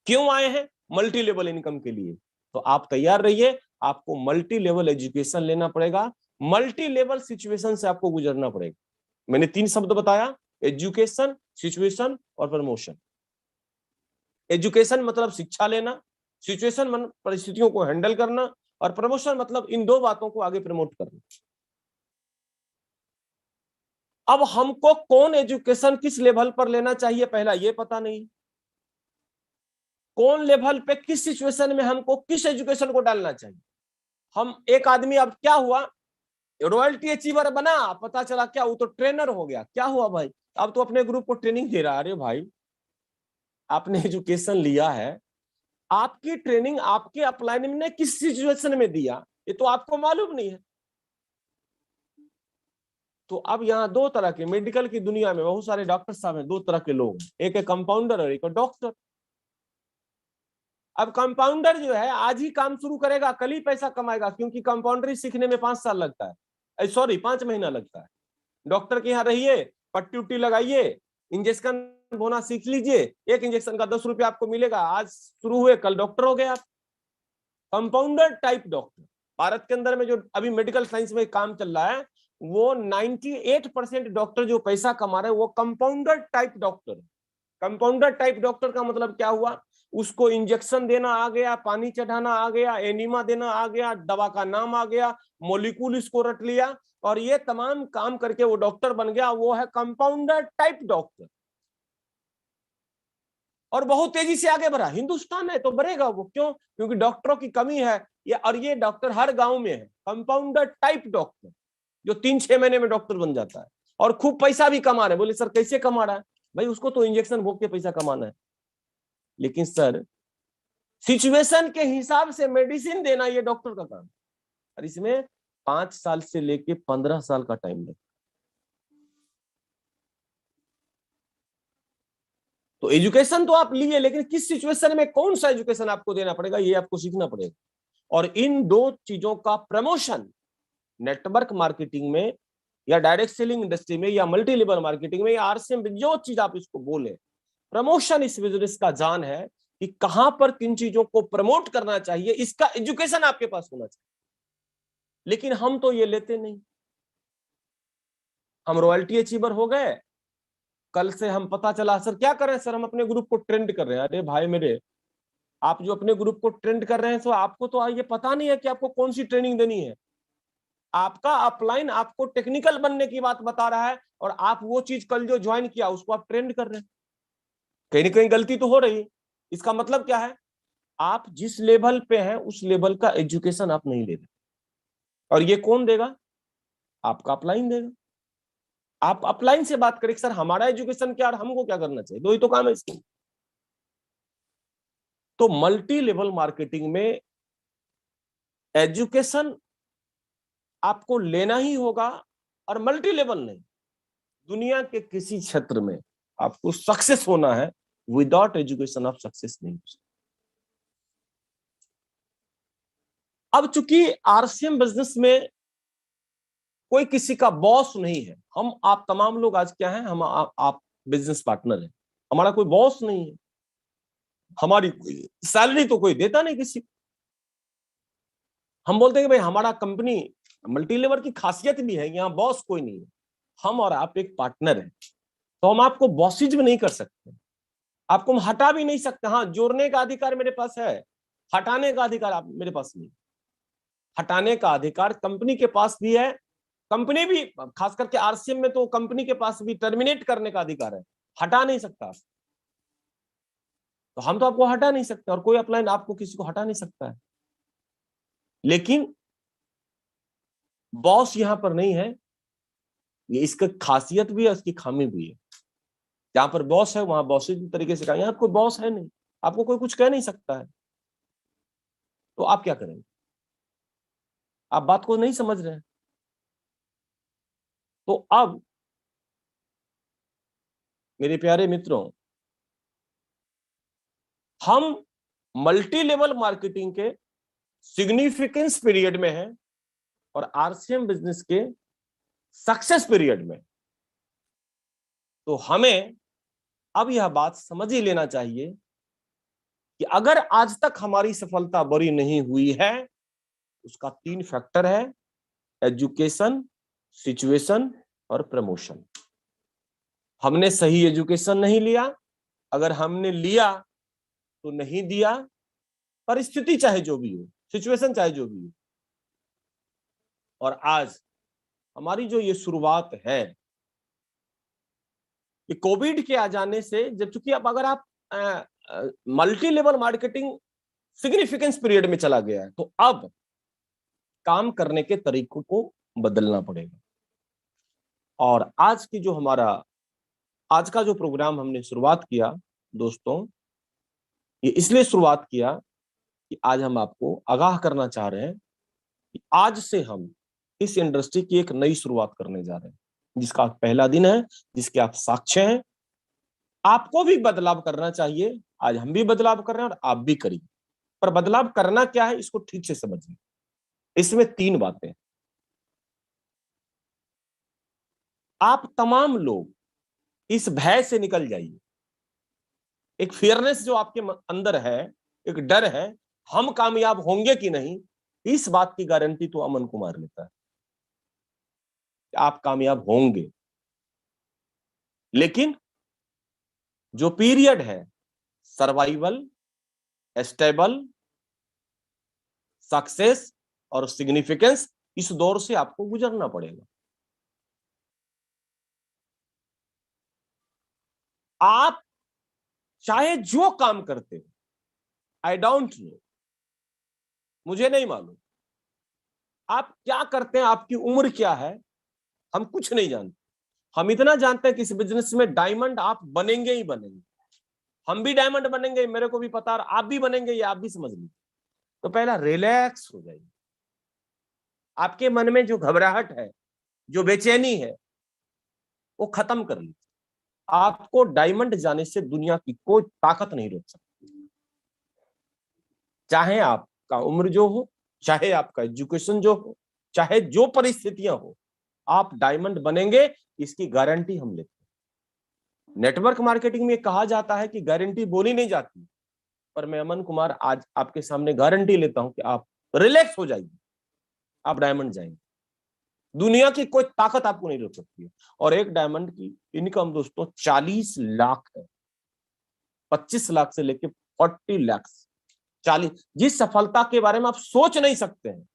क्यों आए हैं? मल्टी लेवल इनकम के लिए। तो आप तैयार रहिए, आपको मल्टी लेवल एजुकेशन लेना पड़ेगा, मल्टी लेवल सिचुएशन से आपको गुजरना पड़ेगा। मैंने 3 शब्द बताया, एजुकेशन, सिचुएशन और प्रमोशन। एजुकेशन मतलब शिक्षा लेना, सिचुएशन मतलब परिस्थितियों को हैंडल करना, और प्रमोशन मतलब इन 2 बातों को आगे प्रमोट करना। अब हमको कौन एजुकेशन किस लेवल पर लेना चाहिए, पहला ये पता नहीं। कौन लेवल पे किस सिचुएशन में हमको किस एजुकेशन को डालना चाहिए। हम एक आदमी, अब क्या हुआ, रॉयल्टी अचीवर बना, पता चला क्या वो तो ट्रेनर हो गया। क्या हुआ भाई? अब तो अपने ग्रुप को ट्रेनिंग दे रहा है। अरे भाई आपने एजुकेशन लिया है, आपकी ट्रेनिंग आपके अपलाइन ने किस सिचुएशन में दिया, ये तो आपको मालूम नहीं है। तो अब यहाँ 2 तरह के, मेडिकल की दुनिया में बहुत सारे डॉक्टर साहब हैं, 2 तरह के लोग, एक है कंपाउंडर और एक है डॉक्टर। अब कंपाउंडर जो है आज ही काम शुरू करेगा, कल ही पैसा कमाएगा, क्योंकि कंपाउंडरी सीखने में 5 साल लगता है, सॉरी 5 महीना लगता है। डॉक्टर के यहाँ रहिए, पट्टी उट्टी लगाइए, इंजेक्शन होना सीख लीजिए, एक इंजेक्शन का 10 रुपया आपको मिलेगा, आज शुरू हुए कल डॉक्टर हो गए आप। कंपाउंडर टाइप डॉक्टर भारत के अंदर में जो अभी मेडिकल साइंस में काम चल रहा है, वो 98% डॉक्टर जो पैसा कमा रहे हैं वो कंपाउंडर टाइप डॉक्टर है। कंपाउंडर टाइप डॉक्टर का मतलब क्या हुआ, उसको इंजेक्शन देना आ गया, पानी चढ़ाना आ गया, एनिमा देना आ गया, दवा का नाम आ गया, मॉलिक्यूल इसको रट लिया, और ये तमाम काम करके वो डॉक्टर बन गया। वो है कंपाउंडर टाइप डॉक्टर, और बहुत तेजी से आगे बढ़ा। हिंदुस्तान है तो बढ़ेगा वो, क्यों? क्योंकि डॉक्टरों की कमी है ये, और ये डॉक्टर हर गांव में है। कंपाउंडर टाइप डॉक्टर जो 3-6 महीने में डॉक्टर बन जाता है और खूब पैसा भी कमा रहे। बोले सर कैसे कमा रहा है? भाई उसको तो इंजेक्शन भोग के पैसा कमाना है, लेकिन सर सिचुएशन के हिसाब से मेडिसिन देना ये डॉक्टर का काम है, और इसमें 5 साल से लेके 15 साल का टाइम लगता है। तो एजुकेशन तो आप लिए, लेकिन किस सिचुएशन में कौन सा एजुकेशन आपको देना पड़ेगा, ये आपको सीखना पड़ेगा। और इन 2 चीजों का प्रमोशन नेटवर्क मार्केटिंग में, या डायरेक्ट सेलिंग इंडस्ट्री में, या मल्टी लेवल मार्केटिंग में, या आरसीएम, जो चीज आप इसको बोले, प्रमोशन इस बिजनेस का जान है कि कहां पर किन चीजों को प्रमोट करना चाहिए, इसका एजुकेशन आपके पास होना चाहिए। लेकिन हम तो ये लेते नहीं। हम रॉयल्टी अचीवर हो गए, कल से हम पता चला सर क्या कर रहे हैं, सर हम अपने ग्रुप को ट्रेंड कर रहे हैं। अरे भाई मेरे, आप जो अपने ग्रुप को ट्रेंड कर रहे हैं, तो आपको तो ये पता नहीं है कि आपको कौन सी ट्रेनिंग देनी है। आपका अपलाइन आपको टेक्निकल बनने की बात बता रहा है, और आप वो चीज कल जो ज्वाइन किया उसको आप ट्रेंड कर रहे हैं। कहीं ना कहीं गलती तो हो रही है। इसका मतलब क्या है? आप जिस लेवल पे हैं उस लेवल का एजुकेशन आप नहीं ले रहे, और ये कौन देगा? आपका अपलाइन देगा। आप अपलाइन से बात करें सर हमारा एजुकेशन क्या और हमको क्या करना चाहिए, दो ही तो काम है इसके। तो मल्टी लेवल मार्केटिंग में एजुकेशन आपको लेना ही होगा, और मल्टी लेवल नहीं, दुनिया के किसी क्षेत्र में आपको सक्सेस होना है, विदाउट एजुकेशन आप सक्सेस नहीं हो सकते। अब चूंकि आरसीएम बिजनेस में कोई किसी का बॉस नहीं है, हम आप तमाम लोग आज क्या हैं, हम आप बिजनेस पार्टनर हैं, हमारा कोई बॉस नहीं है, हमारी सैलरी तो कोई देता नहीं किसी। हम बोलते हैं कि भाई हमारा कंपनी मल्टी लेवल की खासियत भी है, यहाँ बॉस कोई नहीं है, हम और आप एक पार्टनर है, तो हम आपको बॉसिज भी नहीं कर सकते, आपको हम हटा भी नहीं सकते। हाँ, जोड़ने का अधिकार मेरे पास है, हटाने का अधिकार आप मेरे पास नहीं। हटाने का अधिकार कंपनी के पास भी है, कंपनी भी खास करके आरसीएम में तो कंपनी के पास भी टर्मिनेट करने का अधिकार है, हटा नहीं सकता। तो हम तो आपको हटा नहीं सकते, और कोई अपलाइन आपको किसी को हटा नहीं सकता है। लेकिन बॉस यहां पर नहीं है, ये इसका खासियत भी है, इसकी खामी भी है। जहां पर बॉस है वहां बॉस तरीके से कहा, यहाँ कोई बॉस है नहीं, आपको कोई कुछ कह नहीं सकता है, तो आप क्या करेंगे? आप बात को नहीं समझ रहे हैं। तो अब मेरे प्यारे मित्रों, हम मल्टी लेवल मार्केटिंग के सिग्निफिकेंस पीरियड में हैं और आरसीएम बिजनेस के सक्सेस पीरियड में। तो हमें अब यह बात समझ ही लेना चाहिए कि अगर आज तक हमारी सफलता बड़ी नहीं हुई है, उसका 3 फैक्टर है, एजुकेशन, सिचुएशन और प्रमोशन। हमने सही एजुकेशन नहीं लिया, अगर हमने लिया तो नहीं दिया, परिस्थिति चाहे जो भी हो, सिचुएशन चाहे जो भी हो। और आज हमारी जो ये शुरुआत है, ये कोविड के आ जाने से, जब चूंकि अब अगर आप multi level marketing significance period में चला गया है, तो अब काम करने के तरीकों को बदलना पड़ेगा। और आज की जो आज का जो प्रोग्राम हमने शुरुआत किया दोस्तों, ये इसलिए शुरुआत किया कि आज हम आपको आगाह करना चाह रहे हैं कि आज से हम इस इंडस्ट्री की एक नई शुरुआत करने जा रहे हैं, जिसका पहला दिन है, जिसके आप साक्ष्य हैं। आपको भी बदलाव करना चाहिए, आज हम भी बदलाव कर रहे हैं और आप भी करिए। पर बदलाव करना क्या है, इसको ठीक से समझिए। इसमें 3 बातें। आप तमाम लोग इस भय से निकल जाइए, एक फियरनेस जो आपके अंदर है, एक डर है, हम कामयाब होंगे कि नहीं, इस बात की गारंटी तो अमन कुमार लेता है, आप कामयाब होंगे। लेकिन जो पीरियड है, सर्वाइवल, स्टेबल, सक्सेस और सिग्निफिकेंस, इस दौर से आपको गुजरना पड़ेगा। आप चाहे जो काम करते हो, आई डोंट नो, मुझे नहीं मालूम आप क्या करते हैं, आपकी उम्र क्या है, हम कुछ नहीं जानते। हम इतना जानते हैं कि इस बिजनेस में डायमंड आप बनेंगे ही बनेंगे, हम भी डायमंड बनेंगे, मेरे को भी पता, और आप भी बनेंगे, ये आप भी समझ लीजिए। तो पहला रिलैक्स हो जाइए, आपके मन में जो घबराहट है, जो बेचैनी है, वो खत्म कर लीजिए। आपको डायमंड जाने से दुनिया की कोई ताकत नहीं रोक सकती, चाहे आपका उम्र जो हो, चाहे आपका एजुकेशन जो हो, चाहे जो परिस्थितियां हो, आप डायमंड बनेंगे, इसकी गारंटी हम लेते हैं। नेटवर्क मार्केटिंग में कहा जाता है कि गारंटी बोली नहीं जाती, पर मैं अमन कुमार आज आपके सामने गारंटी लेता हूं कि आप रिलैक्स हो जाइए, आप डायमंड जाएंगे, दुनिया की कोई ताकत आपको नहीं रोक सकती है। और एक डायमंड की इनकम दोस्तों 40 लाख है, 25 लाख से लेके 40 लाख, 40, जिस सफलता के बारे में आप सोच नहीं सकते हैं,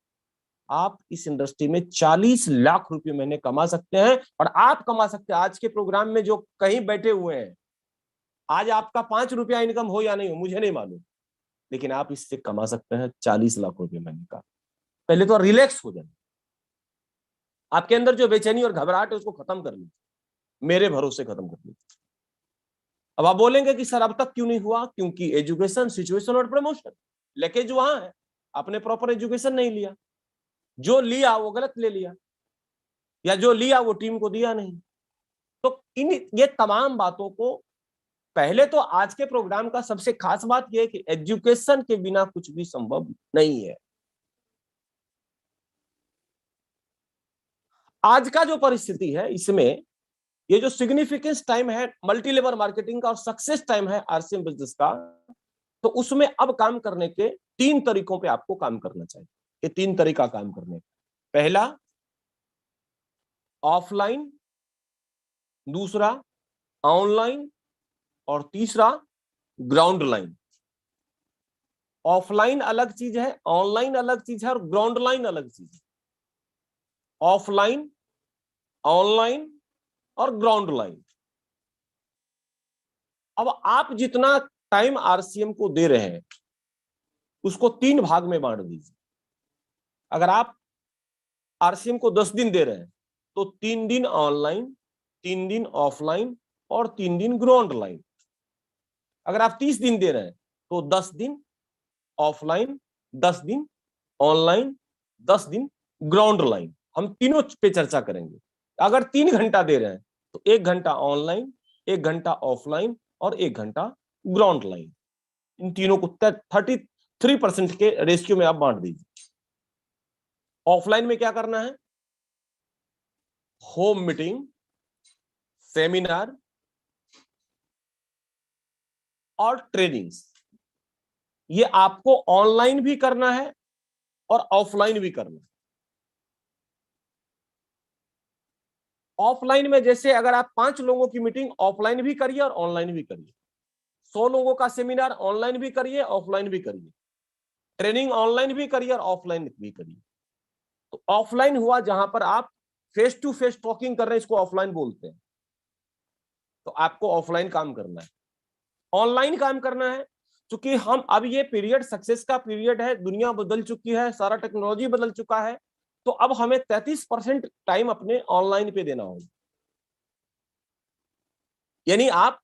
आप इस इंडस्ट्री में 40 लाख रुपए महीने कमा सकते हैं। और आप कमा सकते हैं, आज के प्रोग्राम में जो कहीं बैठे हुए हैं, आज आपका 5 रुपया इनकम हो या नहीं हो मुझे नहीं मालूम, लेकिन आप इससे कमा सकते हैं 40 लाख रुपए महीने का। पहले तो रिलैक्स हो जाए, आपके अंदर जो बेचैनी और घबराहट है उसको खत्म कर लीजिए, मेरे भरोसे खत्म कर लीजिए। अब आप बोलेंगे कि सर अब तक क्यों नहीं हुआ? क्योंकि एजुकेशन, सिचुएशन और प्रमोशन, लेकेज वहां है, आपने प्रॉपर एजुकेशन नहीं लिया, जो लिया वो गलत ले लिया, या जो लिया वो टीम को दिया नहीं। तो ये तमाम बातों को, पहले तो आज के प्रोग्राम का सबसे खास बात यह है कि एजुकेशन के बिना कुछ भी संभव नहीं है। आज का जो परिस्थिति है इसमें ये जो सिग्निफिकेंस टाइम है मल्टी लेवल मार्केटिंग का और सक्सेस टाइम है आरसीएम बिजनेस का, तो उसमें अब काम करने के 3 तरीकों पे आपको काम करना चाहिए। ये 3 तरीका काम करने का, पहला ऑफलाइन, दूसरा ऑनलाइन और तीसरा ग्राउंड लाइन। ऑफलाइन अलग चीज है, ऑनलाइन अलग चीज है और ग्राउंड लाइन अलग चीज है। ऑफलाइन, ऑनलाइन और ग्राउंड लाइन। अब आप जितना टाइम आरसीएम को दे रहे हैं उसको 3 भाग में बांट दीजिए। अगर आप आरसीएम को 10 दिन दे रहे हैं तो 3 दिन ऑनलाइन, 3 दिन ऑफलाइन और 3 दिन ग्राउंड लाइन। अगर आप 30 दिन दे रहे हैं तो 10 दिन ऑफलाइन, 10 दिन ऑनलाइन, 10 दिन ग्राउंड लाइन। हम तीनों पे चर्चा करेंगे। अगर 3 घंटा दे रहे हैं तो 1 घंटा ऑनलाइन, 1 घंटा ऑफलाइन और 1 घंटा ग्राउंड लाइन। इन तीनों को 33% के रेशियो में आप बांट दीजिए। ऑफलाइन में क्या करना है? होम मीटिंग, सेमिनार और ट्रेनिंग्स, ये आपको ऑनलाइन भी करना है और ऑफलाइन भी करना है। ऑफलाइन में जैसे अगर आप 5 लोगों की मीटिंग ऑफलाइन भी करिए और ऑनलाइन भी करिए, 100 लोगों का सेमिनार ऑनलाइन भी करिए, ऑफलाइन भी करिए, ट्रेनिंग ऑनलाइन भी करिए और ऑफलाइन भी करिए। तो ऑफलाइन हुआ जहां पर आप फेस टू फेस टॉकिंग कर रहे हैं, इसको ऑफलाइन बोलते हैं। तो आपको ऑफलाइन काम करना है। ऑनलाइन काम करना है क्योंकि हम अब ये पीरियड सक्सेस का पीरियड है, दुनिया बदल चुकी है, सारा टेक्नोलॉजी बदल चुका है, तो अब हमें 33% टाइम अपने ऑनलाइन पे देना होगा। यानी आप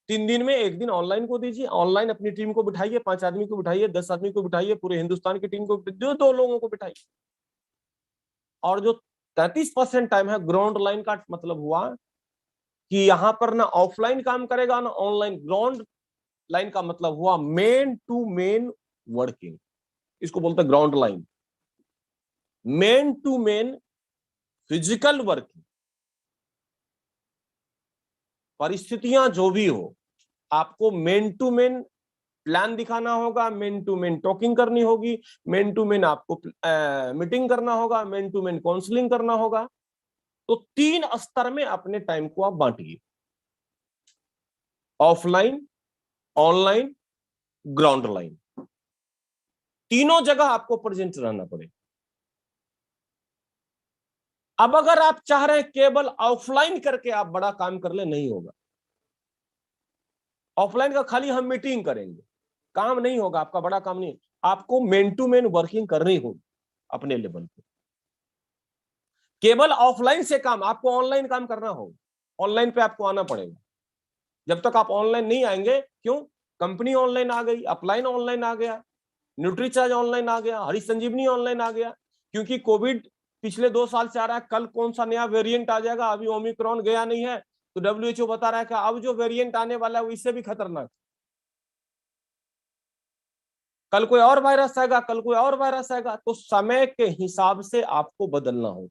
3 दिन में 1 दिन ऑनलाइन को दीजिए। ऑनलाइन अपनी टीम को बिठाइए, 5 आदमी को बिठाइए, 10 आदमी को बिठाइए, पूरे हिंदुस्तान की टीम को, जो 2 लोगों को बिठाइए। और जो 33% टाइम है ग्राउंड लाइन का मतलब हुआ कि यहां पर ना ऑफलाइन काम करेगा ना ऑनलाइन। ग्राउंड लाइन का मतलब हुआ मेन टू मेन वर्किंग, इसको बोलते हैं ground line. Men to men physical working, परिस्थितियां जो भी हो, आपको मेन टू मेन प्लान दिखाना होगा, मेन टू मेन टॉकिंग करनी होगी, मेन टू मेन आपको मीटिंग करना होगा, मेन टू मेन काउंसलिंग करना होगा। तो 3 स्तर में अपने टाइम को आप बांटिए, ऑफलाइन, ऑनलाइन, ग्राउंड लाइन। तीनों जगह आपको प्रेजेंट रहना पड़ेगा। अब अगर आप चाह रहे हैं केवल ऑफलाइन करके आप बड़ा काम कर ले, नहीं होगा। ऑफलाइन का खाली हम मीटिंग करेंगे, काम नहीं होगा, आपका बड़ा काम नहीं। आपको मेन टू मेन वर्किंग करनी होगी अपने लेवल पे। केवल ऑफलाइन से काम, आपको ऑनलाइन काम करना होगा, ऑनलाइन पे आपको आना पड़ेगा। जब तक आप ऑनलाइन नहीं आएंगे, क्यों? कंपनी ऑनलाइन आ गई, अपलाइन ऑनलाइन आ गया, न्यूट्रीचार्ज ऑनलाइन आ गया, हरी संजीवनी ऑनलाइन आ गया, क्योंकि कोविड पिछले 2 साल से आ रहा है। कल कौन सा नया वेरिएंट आ जाएगा, अभी ओमिक्रॉन गया नहीं है, तो WHO बता रहा है कि अब जो वेरिएंट आने वाला है वो इससे भी खतरनाक। कल कोई और वायरस आएगा, कल कोई और वायरस आएगा। तो समय के हिसाब से आपको बदलना हो,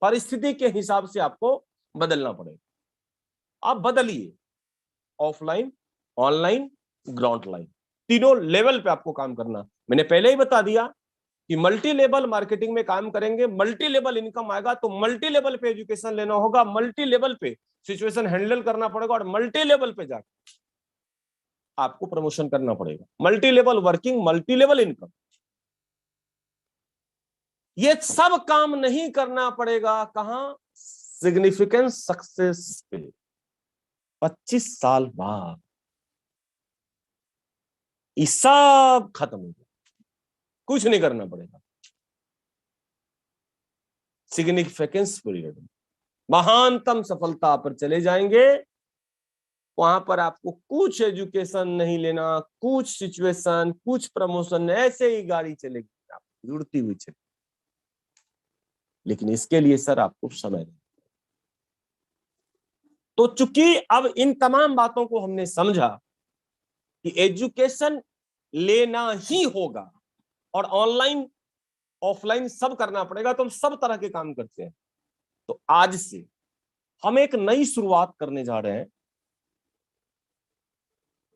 परिस्थिति के हिसाब से आपको बदलना पड़ेगा। आप बदलिए, ऑफलाइन, ऑनलाइन, ग्राउंड लाइन, तीनों लेवल पे आपको काम करना। मैंने पहले ही बता दिया कि मल्टी लेवल मार्केटिंग में काम करेंगे, मल्टी लेवल इनकम आएगा, तो मल्टी लेवल पे एजुकेशन लेना होगा, मल्टी लेवल पे सिचुएशन हैंडल करना पड़ेगा और मल्टी लेवल पे जाकर आपको प्रमोशन करना पड़ेगा। Multi level working, multi level income, ये सब काम नहीं करना पड़ेगा कहां? सिग्निफिकेंट सक्सेस पे 25 साल बाद। ये सब खत्म हो गया, कुछ नहीं करना पड़ेगा। सिग्निफिकेंस पीरियड, महानतम सफलता पर चले जाएंगे। वहां पर आपको कुछ एजुकेशन नहीं लेना, कुछ सिचुएशन, कुछ प्रमोशन, ऐसे ही गाड़ी चलेगी, आपको जुड़ती हुई चलेगी। लेकिन इसके लिए सर आपको समय देना। तो चूंकि अब इन तमाम बातों को हमने समझा कि एजुकेशन लेना ही होगा और ऑनलाइन ऑफलाइन सब करना पड़ेगा, तो हम सब तरह के काम करते हैं। तो आज से हम एक नई शुरुआत करने जा रहे हैं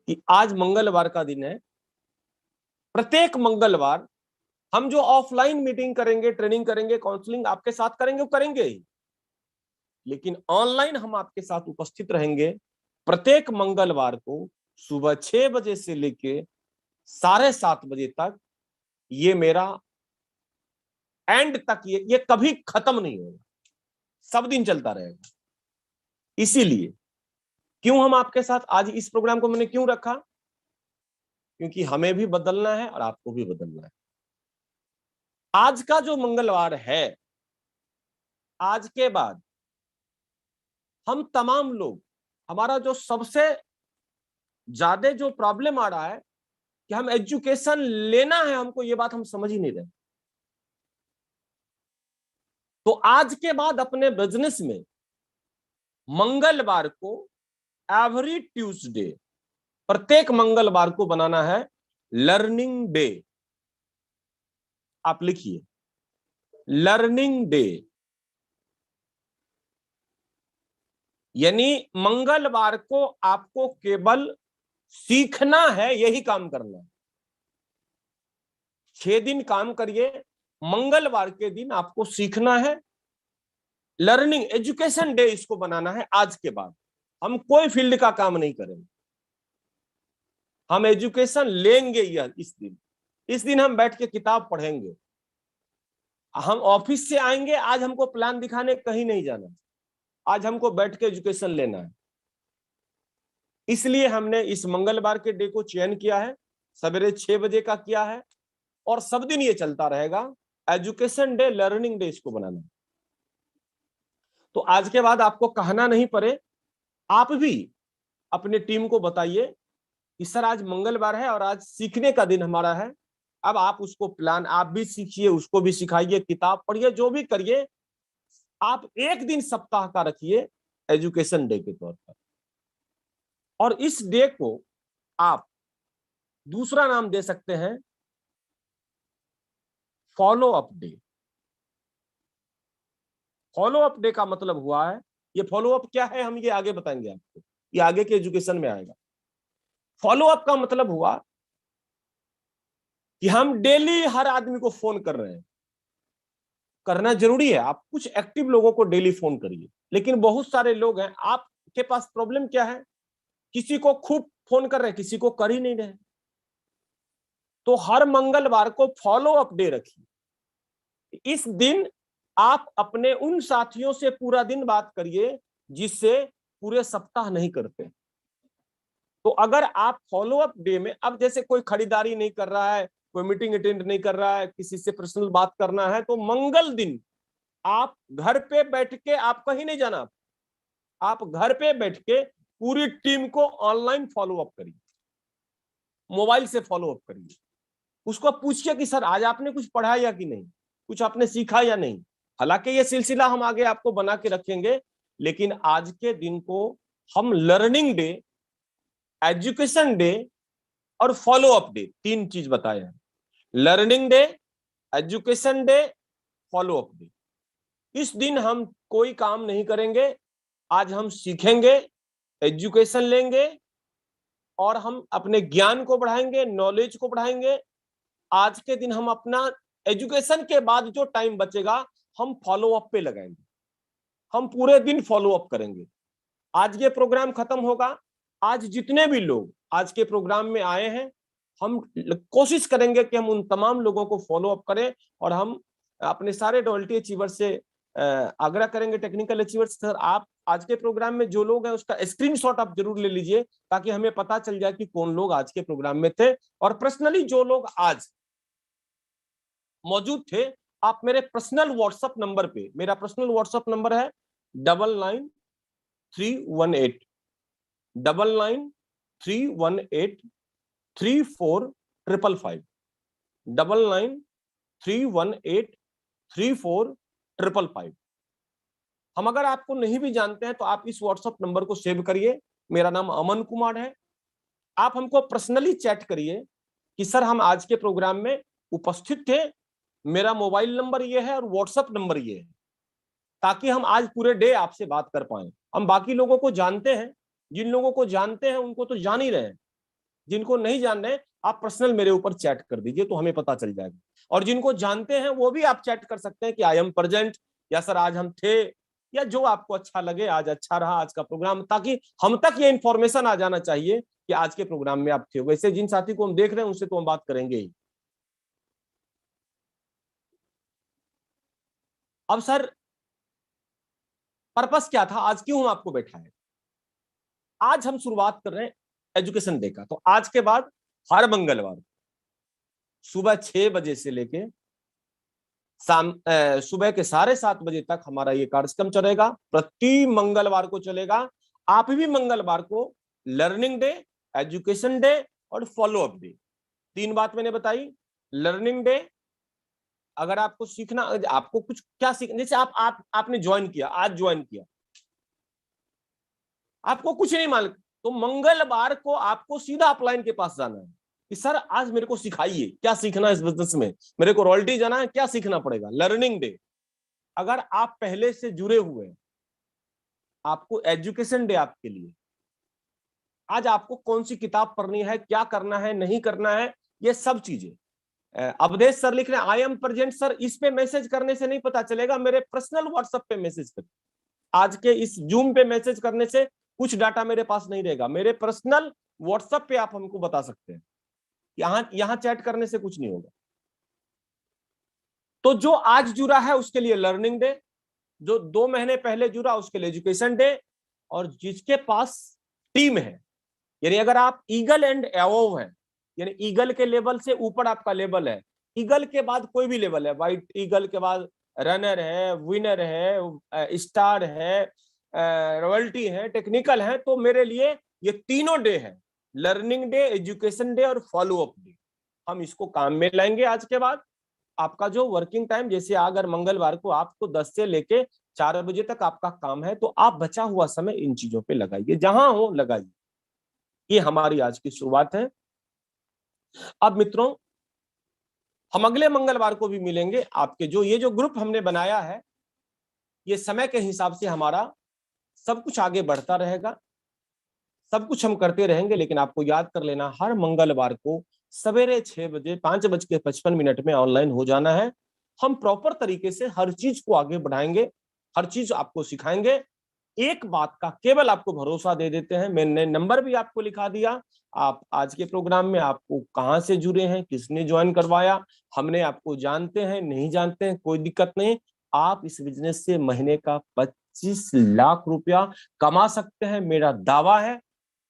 कि आज मंगलवार का दिन है। प्रत्येक मंगलवार हम जो ऑफलाइन मीटिंग करेंगे, ट्रेनिंग करेंगे, काउंसलिंग आपके साथ करेंगे, वो करेंगे ही, लेकिन ऑनलाइन हम आपके साथ उपस्थित रहेंगे प्रत्येक मंगलवार को सुबह 6 बजे से लेके 7:30 बजे तक। ये मेरा एंड तक, ये कभी खत्म नहीं होगा, सब दिन चलता रहेगा। इसीलिए क्यों हम आपके साथ आज इस प्रोग्राम को मैंने क्यों रखा, क्योंकि हमें भी बदलना है और आपको भी बदलना है। आज का जो मंगलवार है, आज के बाद हम तमाम लोग, हमारा जो सबसे ज्यादा जो प्रॉब्लम आ रहा है कि हम एजुकेशन लेना है हमको, ये बात हम समझ ही नहीं रहे। तो आज के बाद अपने बिजनेस में मंगलवार को, एवरी ट्यूसडे, प्रत्येक मंगलवार को बनाना है लर्निंग डे। आप लिखिए लर्निंग डे, यानी मंगलवार को आपको केवल सीखना है, यही काम करना है। 6 दिन काम करिए, मंगलवार के दिन आपको सीखना है। लर्निंग एजुकेशन डे इसको बनाना है। आज के बाद हम कोई फील्ड का काम नहीं करेंगे, हम एजुकेशन लेंगे। यह इस दिन हम बैठ के किताब पढ़ेंगे। हम ऑफिस से आएंगे, आज हमको प्लान दिखाने कहीं नहीं जाना, आज हमको बैठ के एजुकेशन लेना है। इसलिए हमने इस मंगलवार के डे को चयन किया है, सवेरे 6 बजे का किया है, और सब दिन ये चलता रहेगा। एजुकेशन डे, लर्निंग डे इसको बनाना। तो आज के बाद आपको कहना नहीं पड़े, आप भी अपने टीम को बताइए कि सर आज मंगलवार है और आज सीखने का दिन हमारा है। अब आप उसको प्लान, आप भी सीखिए, उसको भी सिखाइए, किताब पढ़िए, जो भी करिए। आप एक दिन सप्ताह का रखिए एजुकेशन डे के तौर पर, और इस डे को आप दूसरा नाम दे सकते हैं follow up day. Follow up day का मतलब हुआ है, ये फॉलो अप क्या है हम ये आगे बताएंगे आपको, ये आगे के एजुकेशन में आएगा। फॉलो अप का मतलब हुआ कि हम डेली हर आदमी को फोन कर रहे हैं। करना जरूरी है, आप कुछ एक्टिव लोगों को डेली फोन करिए, लेकिन बहुत सारे लोग हैं, आपके पास प्रॉब्लम क्या है, किसी को खूब फोन कर रहे हैं, किसी को कर ही नहीं रहे। तो हर मंगलवार को फॉलो अप डे रखिए। इस दिन आप अपने उन साथियों से पूरा दिन बात करिए जिससे पूरे सप्ताह नहीं करते। तो अगर आप फॉलो अप डे में, अब जैसे कोई खरीदारी नहीं कर रहा है, कोई मीटिंग अटेंड नहीं कर रहा है, किसी से पर्सनल बात करना है, तो मंगल दिन आप घर पे बैठ के, आप कहीं नहीं जाना, आप घर पे बैठ के पूरी टीम को ऑनलाइन फॉलो अप करिए, मोबाइल से फॉलो अप करिए। उसको पूछिए कि सर आज आपने कुछ पढ़ा या कि नहीं, कुछ आपने सीखा या नहीं। हालांकि ये सिलसिला हम आगे आपको बना के रखेंगे, लेकिन आज के दिन को हम लर्निंग डे, एजुकेशन डे और फॉलो अप डे, 3 चीज बताए हैं। Learning day, education day, follow up day. इस दिन हम कोई काम नहीं करेंगे, आज हम सीखेंगे, एजुकेशन लेंगे और हम अपने ज्ञान को बढ़ाएंगे, नॉलेज को बढ़ाएंगे। आज के दिन हम अपना एजुकेशन के बाद जो टाइम बचेगा हम फॉलो अप पे लगाएंगे, हम पूरे दिन फॉलो अप करेंगे। आज ये प्रोग्राम खत्म होगा, आज जितने भी लोग आज के प्रोग्राम में आए हैं, हम कोशिश करेंगे कि हम उन तमाम लोगों को फॉलो अप करें और हम अपने सारे रॉयल्टी अचीवर से आग्रह करेंगे टेक्निकल अचीवर्स सर, आप आज के प्रोग्राम में जो लोग हैं उसका स्क्रीनशॉट आप जरूर ले लीजिए, ताकि हमें पता चल जाए कि कौन लोग आज के प्रोग्राम में थे। और पर्सनली जो लोग आज मौजूद थे, आप मेरे पर्सनल व्हाट्सएप नंबर पे, मेरा पर्सनल व्हाट्सएप नंबर है 99318 99318 99318 हम अगर आपको नहीं भी जानते हैं तो आप इस व्हाट्सएप नंबर को सेव करिए। मेरा नाम अमन कुमार है। आप हमको पर्सनली चैट करिए कि सर हम आज के प्रोग्राम में उपस्थित थे, मेरा मोबाइल नंबर ये है और व्हाट्सएप नंबर ये है, ताकि हम आज पूरे डे आपसे बात कर पाए। हम बाकी लोगों को जानते हैं, जिन लोगों को जानते हैं उनको तो जान ही रहे हैं, जिनको नहीं जान रहे आप पर्सनल मेरे ऊपर चैट कर दीजिए तो हमें पता चल जाएगा। और जिनको जानते हैं वो भी आप चैट कर सकते हैं कि आई एम प्रेजेंट, या सर आज हम थे, या जो आपको अच्छा लगे, आज अच्छा रहा आज का प्रोग्राम, ताकि हम तक ये इंफॉर्मेशन आ जाना चाहिए कि आज के प्रोग्राम में आप थे। वैसे जिन साथी को हम देख रहे हैं उनसे तो हम बात करेंगे ही। अब सर पर्पस क्या था, आज क्यों हम आपको बैठा है? आज हम शुरुआत कर रहे हैं एजुकेशन डे का। तो आज के बाद हर मंगलवार सुबह 6 बजे से लेके सुबह के 7:30 बजे तक हमारा ये कार्यक्रम चलेगा। प्रति मंगलवार को चलेगा। आप भी मंगलवार को लर्निंग डे, एजुकेशन डे और फॉलो अप डे, 3 बात मैंने बताई। लर्निंग डे, अगर आपको सीखना, आपको कुछ क्या सीखना, जैसे आपने ज्वाइन किया, आज ज्वाइन किया, आपको कुछ नहीं मालूम, तो मंगलवार को आपको सीधा अपलाइन के पास जाना है कि सर आज मेरे को सिखाइए क्या सीखना है इस बिजनेस में, मेरे को रॉयल्टी जाना है, क्या सीखना पड़ेगा। लर्निंग डे, अगर आप पहले से जुड़े हुए हैं, आपको एजुकेशन डे आपके लिए, आज आपको कौन सी किताब पढ़नी है, क्या करना है, नहीं करना है, ये सब चीजें। अवधेश सर लिख रहे हैं आई एम प्रेजेंट। सर इस पे मैसेज करने से नहीं पता चलेगा, मेरे पर्सनल व्हाट्सएप पे मैसेज कर, आज के इस जूम पे मैसेज करने से कुछ डाटा मेरे पास नहीं रहेगा। मेरे पर्सनल व्हाट्सएप पे आप हमको बता सकते हैं, यहां चैट करने से कुछ नहीं होगा। तो जो आज जुड़ा है उसके लिए लर्निंग डे, जो 2 महीने पहले जुड़ा उसके लिए एजुकेशन डे, और जिसके पास टीम है, यानी अगर आप ईगल एंड एवोव है, यानी ईगल के लेवल से ऊपर आपका लेवल है, ईगल के बाद कोई भी लेवल है, व्हाइट ईगल के बाद रनर है, विनर है, स्टार है, रॉयल्टी है, टेक्निकल है, तो मेरे लिए ये तीनों डे है, लर्निंग डे, एजुकेशन डे और फॉलो अप डे। हम इसको काम में लाएंगे। आज के बाद आपका जो वर्किंग टाइम, जैसे अगर मंगलवार को आपको 10 से लेके 4 बजे तक आपका काम है, तो आप बचा हुआ समय इन चीजों पे लगाइए, जहां हो लगाइए। ये हमारी आज की शुरुआत है। अब मित्रों, हम अगले मंगलवार को भी मिलेंगे। आपके ये जो ग्रुप हमने बनाया है, ये समय के हिसाब से हमारा सब कुछ आगे बढ़ता रहेगा, सब कुछ हम करते रहेंगे, लेकिन आपको याद कर लेना, हर मंगलवार को सवेरे 6 बजे 5:55 में ऑनलाइन हो जाना है। हम प्रॉपर तरीके से हर चीज को आगे बढ़ाएंगे, हर चीज आपको सिखाएंगे। एक बात का केवल आपको भरोसा दे देते हैं, मैंने नंबर भी आपको लिखा दिया। आप आज के प्रोग्राम में आपको कहां से जुड़े हैं, किसने ज्वाइन करवाया, हमने आपको जानते हैं नहीं जानते हैं, कोई दिक्कत नहीं। आप इस बिजनेस से महीने का 25 लाख रुपया कमा सकते हैं, मेरा दावा है,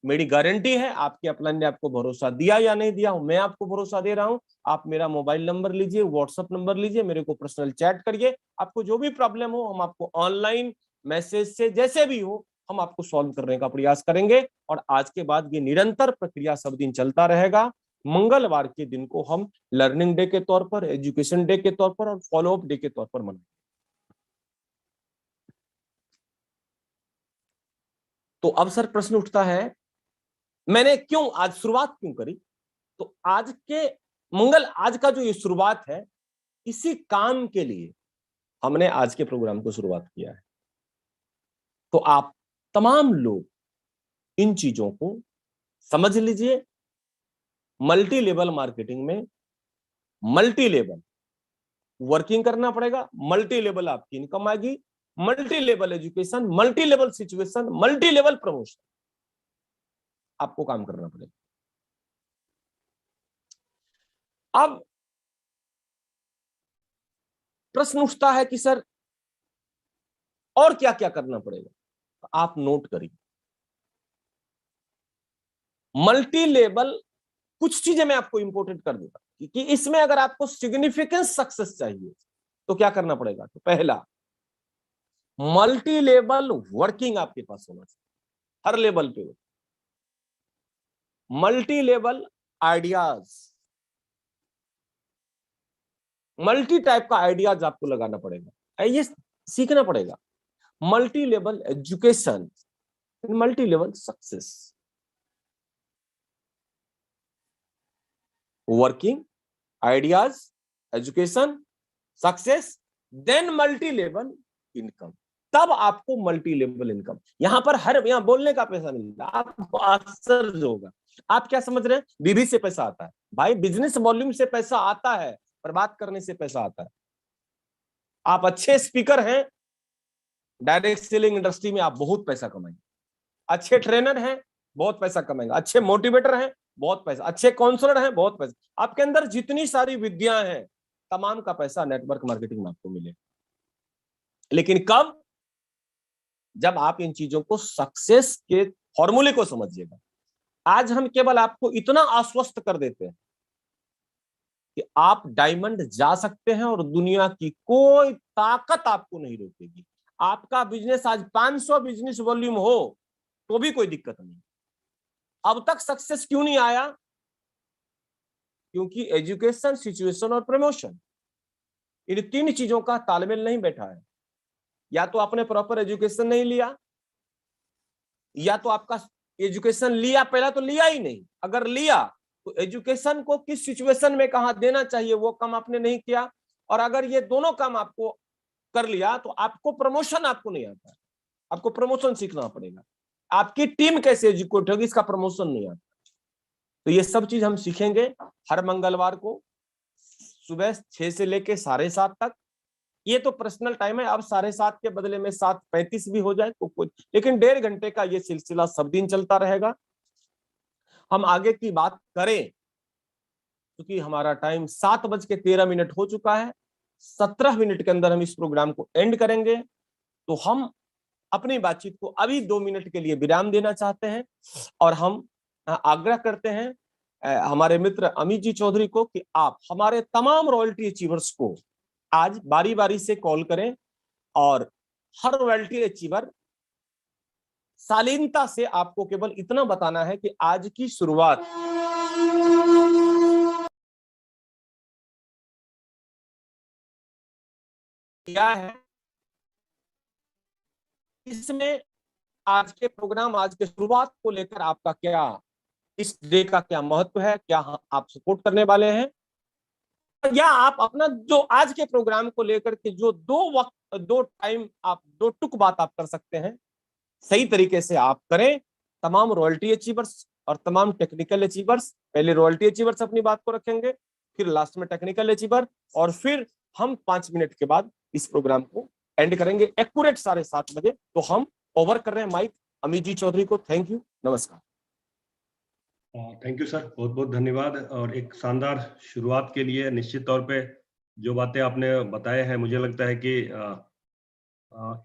मेरी गारंटी है। आपके अपलाइन ने आपको भरोसा दिया या नहीं दिया, मैं आपको भरोसा दे रहा हूं। आप मेरा मोबाइल नंबर लीजिए, व्हाट्सएप नंबर लीजिए, मेरे को पर्सनल चैट करिए। आपको जो भी प्रॉब्लम हो, हम आपको ऑनलाइन मैसेज से जैसे भी हो, हम आपको सॉल्व करने का प्रयास करेंगे। और आज के बाद ये निरंतर प्रक्रिया सब दिन चलता रहेगा। मंगलवार के दिन को हम लर्निंग डे के तौर पर, एजुकेशन डे के तौर पर और फॉलो अप डे के तौर पर मनाएंगे। तो अब सर प्रश्न उठता है, मैंने क्यों आज शुरुआत क्यों करी? तो आज का जो ये शुरुआत है, इसी काम के लिए हमने आज के प्रोग्राम को शुरुआत किया है। तो आप तमाम लोग इन चीजों को समझ लीजिए। मल्टी लेवल मार्केटिंग में मल्टी लेवल वर्किंग करना पड़ेगा, मल्टी लेवल आपकी इनकम आएगी, multi level education, multi level situation, multi level promotion, आपको काम करना पड़ेगा। अब प्रश्न उठता है कि सर और क्या क्या करना पड़ेगा, तो आप नोट करिए। मल्टी लेवल कुछ चीजें मैं आपको इंपोर्टेंट कर दूंगा कि इसमें अगर आपको सिग्निफिकेंट सक्सेस चाहिए तो क्या करना पड़ेगा। तो पहला, मल्टी लेवल वर्किंग आपके पास होना चाहिए हर लेवल पे। Multi level ideas, multi type का आइडियाज आपको लगाना पड़ेगा, ये सीखना पड़ेगा। Multi level education, multi level success, working, ideas, education, success, then multi level income. तब आपको मल्टी लेवल इनकम, यहां पर यहां बोलने का पैसा नहीं मिलता, आपको आश्चर्य होगा। आप क्या समझ रहे हैं बीबी से पैसा आता है? भाई बिजनेस वॉल्यूम से पैसा आता है, पर बात करने से पैसा आता है। आप अच्छे स्पीकर हैं, डायरेक्ट सेलिंग इंडस्ट्री में आप बहुत पैसा कमाएंगे। अच्छे ट्रेनर हैं, बहुत पैसा कमाएंगे। अच्छे मोटिवेटर हैं, बहुत पैसा। अच्छे काउंसलर हैं, बहुत पैसा। आपके अंदर जितनी सारी विद्याएं हैं, तमाम का पैसा नेटवर्क मार्केटिंग में आपको मिले। लेकिन कब? जब आप इन चीजों को, सक्सेस के फॉर्मूले को समझिएगा। आज हम केवल आपको इतना आश्वस्त कर देते हैं कि आप डायमंड जा सकते हैं और दुनिया की कोई ताकत आपको नहीं रोकेगी। आपका बिजनेस आज 500 बिजनेस वॉल्यूम हो तो भी कोई दिक्कत नहीं। अब तक सक्सेस क्यों नहीं आया? क्योंकि एजुकेशन, सिचुएशन और प्रमोशन, इन तीन चीजों का तालमेल नहीं बैठा है। या तो आपने प्रॉपर एजुकेशन नहीं लिया, या तो आपका एजुकेशन लिया, पहला तो लिया ही नहीं। अगर लिया तो एजुकेशन को किस सिचुएशन में कहां देना चाहिए वो काम आपने नहीं किया। और अगर ये दोनों काम आपको कर लिया तो आपको प्रमोशन आपको नहीं आता। आपको प्रमोशन सीखना पड़ेगा। आपकी टीम कैसे एजुकेट होगी, इसका प्रमोशन नहीं आता। तो ये सब चीज हम सीखेंगे हर मंगलवार को सुबह 6 से लेके 7:30 तक। ये तो पर्सनल टाइम है, अब 7:30 के बदले में 7:35 भी हो जाए तो कुछ, लेकिन 1.5 घंटे का ये सिलसिला सब दिन चलता रहेगा। हम आगे की बात करें क्योंकि हमारा टाइम 7:13 हो चुका है। 17 मिनट के अंदर हम इस प्रोग्राम को एंड करेंगे। तो हम अपनी बातचीत को अभी 2 मिनट के लिए विराम देना चाहते हैं और हम आग्रह करते हैं हमारे मित्र अमित जी चौधरी को कि आप हमारे तमाम रॉयल्टी अचीवर्स को आज बारी बारी से कॉल करें और हर रॉयल्टी अचीवर शालीनता से आपको केवल इतना बताना है कि आज की शुरुआत क्या है, इसमें आज के प्रोग्राम, आज के शुरुआत को लेकर आपका क्या, इस डे का क्या महत्व है, क्या आप सपोर्ट करने वाले हैं, या आप अपना जो आज के प्रोग्राम को लेकर के जो 2 टाइम आप 2 टुक बात आप कर सकते हैं, सही तरीके से आप करें। तमाम रॉयल्टी अचीवर्स और तमाम टेक्निकल अचीवर्स, पहले रॉयल्टी अचीवर्स अपनी बात को रखेंगे, फिर लास्ट में टेक्निकल अचीवर, और फिर हम 5 मिनट के बाद इस प्रोग्राम को एंड करेंगे एक्यूरेट 7:30 बजे। तो हम ओवर कर रहे हैं माइक अमित जी चौधरी को। थैंक यू, नमस्कार। थैंक यू सर, बहुत बहुत धन्यवाद। और एक शानदार शुरुआत के लिए निश्चित तौर पे जो बातें आपने बताए हैं, मुझे लगता है कि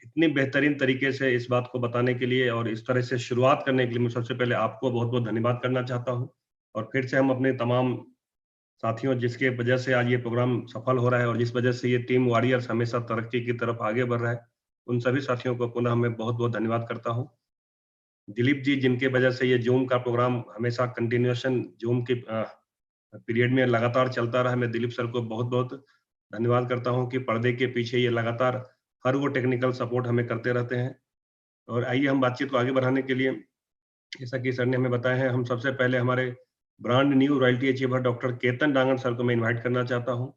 इतनी बेहतरीन तरीके से इस बात को बताने के लिए और इस तरह से शुरुआत करने के लिए मैं सबसे पहले आपको बहुत बहुत धन्यवाद करना चाहता हूं। और फिर से हम अपने तमाम साथियों, जिसके वजह से आज ये प्रोग्राम सफल हो रहा है और जिस वजह से ये टीम वॉरियर्स हमेशा तरक्की की तरफ आगे बढ़ रहा है, उन सभी साथियों को पुनः मैं बहुत बहुत धन्यवाद करता हूँ। दिलीप जी, जिनके वजह से ये जूम का प्रोग्राम हमेशा कंटिन्यूएशन जूम के पीरियड में लगातार चलता रहा, मैं दिलीप सर को बहुत बहुत धन्यवाद करता हूँ कि पर्दे के पीछे ये लगातार हर वो टेक्निकल सपोर्ट हमें करते रहते हैं। और आइए हम बातचीत को आगे बढ़ाने के लिए, जैसा कि सर ने हमें बताया है, हम सबसे पहले हमारे brand new royalty achiever doctor Ketan Dangan sir को मैं इन्वाइट करना चाहता हूँ।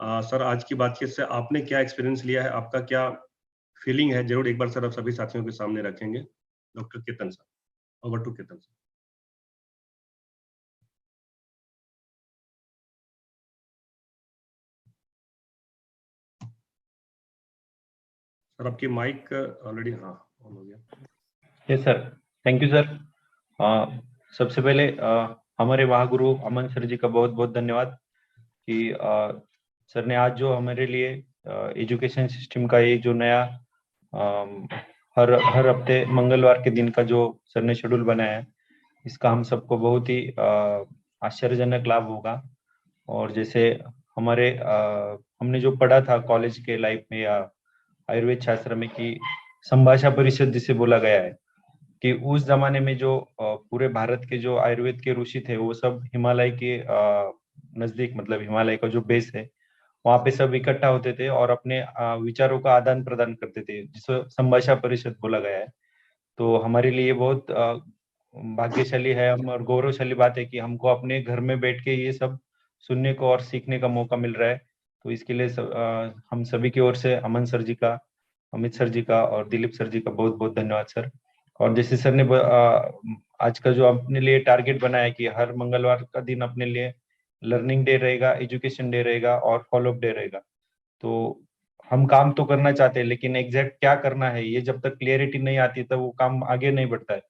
सर, आज की बातचीत से आपने क्या एक्सपीरियंस लिया है, आपका क्या फीलिंग है, जरूर एक बार सर आप सभी साथियों के सामने रखेंगे। Doctor Ketan sir, over to Ketan sir. Sir आपकी माइक ऑलरेडी ऑन हो गया। Yes sir, thank you sir. सबसे पहले हमारे महागुरु अमन सर जी का बहुत बहुत धन्यवाद कि सर ने आज जो हमारे लिए एजुकेशन सिस्टम का ये जो नया हर हफ्ते मंगलवार के दिन का जो सर ने शेड्यूल बनाया है, इसका हम सबको बहुत ही आश्चर्यजनक लाभ होगा। और जैसे हमने जो पढ़ा था कॉलेज के लाइफ में या आयुर्वेद शास्त्र में कि संभाषा परिषद जिसे बोला गया है, कि उस जमाने में जो पूरे भारत के जो आयुर्वेद के ऋषि थे वो सब हिमालय के नजदीक, मतलब हिमालय का जो बेस है वहां पे सब इकट्ठा होते थे और अपने विचारों का आदान प्रदान करते थे, जिसे संभाषा परिषद बोला गया है। तो हमारे लिए बहुत भाग्यशाली है हम, और गौरवशाली बात है कि हमको अपने घर में बैठ के ये सब सुनने को और सीखने का मौका मिल रहा है। तो इसके लिए हम सभी की ओर से अमन सर जी का, अमित सर जी का और दिलीप सर जी का बहुत बहुत धन्यवाद सर। और जैसे सर ने आज का जो अपने लिए टारगेट बनाया कि हर मंगलवार का दिन अपने लिए लर्निंग डे रहेगा, एजुकेशन डे रहेगा और फॉलोअप डे रहेगा। तो हम काम तो करना चाहते हैं, लेकिन एग्जैक्ट क्या करना है ये जब तक क्लियरिटी नहीं आती तब वो काम आगे नहीं बढ़ता है।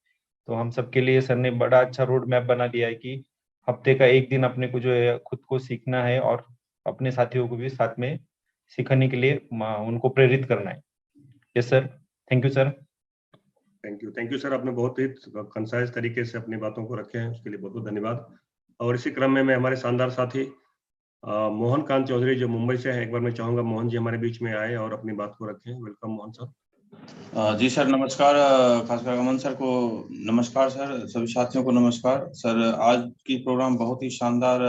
तो हम सबके लिए सर ने बड़ा अच्छा रोड मैप बना दिया है कि हफ्ते का एक दिन अपने को जो है खुद को सीखना है और अपने साथियों को भी साथ में सीखने के लिए उनको प्रेरित करना है। Yes sir, thank you sir. Thank you sir, आपने बहुत ही कंसाइज तरीके से अपनी बातों को रखे हैं, उसके लिए बहुत बहुत धन्यवाद। और इसी क्रम में मैं हमारे शानदार साथी मोहन कांत चौधरी जो मुंबई से है, एक बार मैं चाहूंगा मोहन जी हमारे बीच में आए और अपनी बात को रखें। Welcome Mohan sir. जी सर नमस्कार, खासकर अमन सर को नमस्कार सर, सभी साथियों को नमस्कार सर। आज की प्रोग्राम बहुत ही शानदार,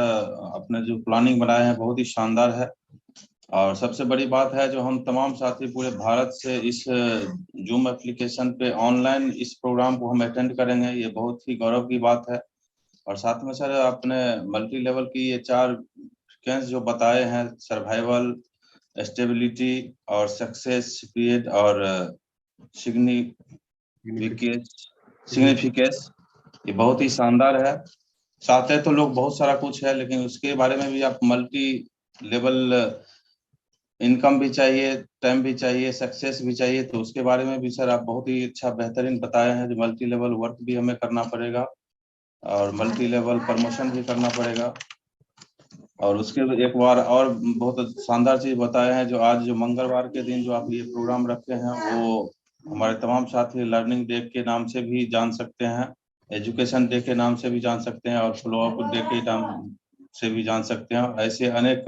अपने जो प्लानिंग बनाए हैं बहुत ही शानदार है। और सबसे बड़ी बात है जो हम तमाम साथी पूरे भारत से इस जूम एप्लीकेशन पे ऑनलाइन इस प्रोग्राम को हम अटेंड करेंगे, ये बहुत ही गौरव की बात है। और साथ में सर अपने मल्टी लेवल की ये 4 फ्रीक्वेंस जो बताए हैं, सर्वाइवल, स्टेबिलिटी और सक्सेस पीरियड और सिग्निफिकेंस, ये बहुत ही शानदार है। चाहते तो लोग बहुत सारा कुछ है, लेकिन उसके बारे में भी आप मल्टी लेवल इनकम भी चाहिए, टाइम भी चाहिए, सक्सेस भी चाहिए, तो उसके बारे में भी सर आप बहुत ही अच्छा बेहतरीन बताए हैं। जो मल्टी लेवल वर्क भी हमें करना पड़ेगा और मल्टी लेवल प्रमोशन भी करना पड़ेगा। और उसके एक बार और बहुत शानदार चीज बताए हैं, जो आज जो मंगलवार के दिन जो आप ये प्रोग्राम रखे हैं वो हमारे तमाम साथी लर्निंग डे के नाम से भी जान सकते हैं, एजुकेशन डे के नाम से भी जान सकते हैं और फॉलोअप डे के नाम से भी जान सकते हैं। ऐसे अनेक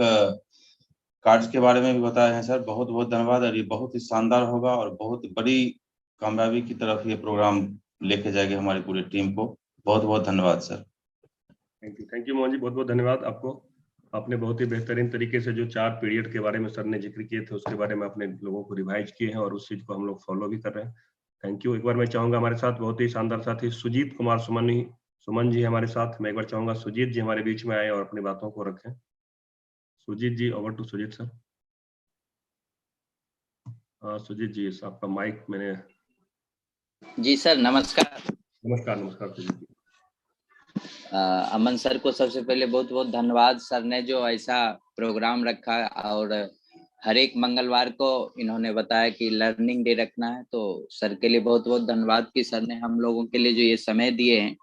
कार्ड्स के बारे में भी बताए हैं सर। बहुत बहुत धन्यवाद, और ये बहुत ही शानदार होगा और बहुत बड़ी कामयाबी की तरफ ये प्रोग्राम लेके जाएगी हमारी पूरी टीम को। बहुत बहुत धन्यवाद sir. Thank you Mohan ji, बहुत बहुत धन्यवाद आपको। आपने बहुत ही बेहतरीन तरीके से जो 4 पीरियड के बारे में सर ने जिक्र किए थे उसके बारे में अपने लोगों को रिवाइज किए हैं और उस चीज को हम लोग फॉलो भी कर रहे हैं। Thank you. एक बार मैं चाहूंगा हमारे साथ बहुत ही शानदार साथी सुजीत कुमार सुमन जी हमारे साथ। मैं एक बार चाहूंगा सुजीत जी हमारे बीच में आए और अपनी बातों को रखें। Sujit ji, over to Sujit sir. Sujit ji, आपका माइक मैंने। जी सर नमस्कार। नमस्कार सुजीत जी। अमन सर को सबसे पहले बहुत बहुत धन्यवाद। सर ने जो ऐसा प्रोग्राम रखा और हर एक मंगलवार को इन्होंने बताया कि लर्निंग डे रखना है, तो सर के लिए बहुत बहुत धन्यवाद कि सर ने हम लोगों के लिए जो ये समय दिए हैं।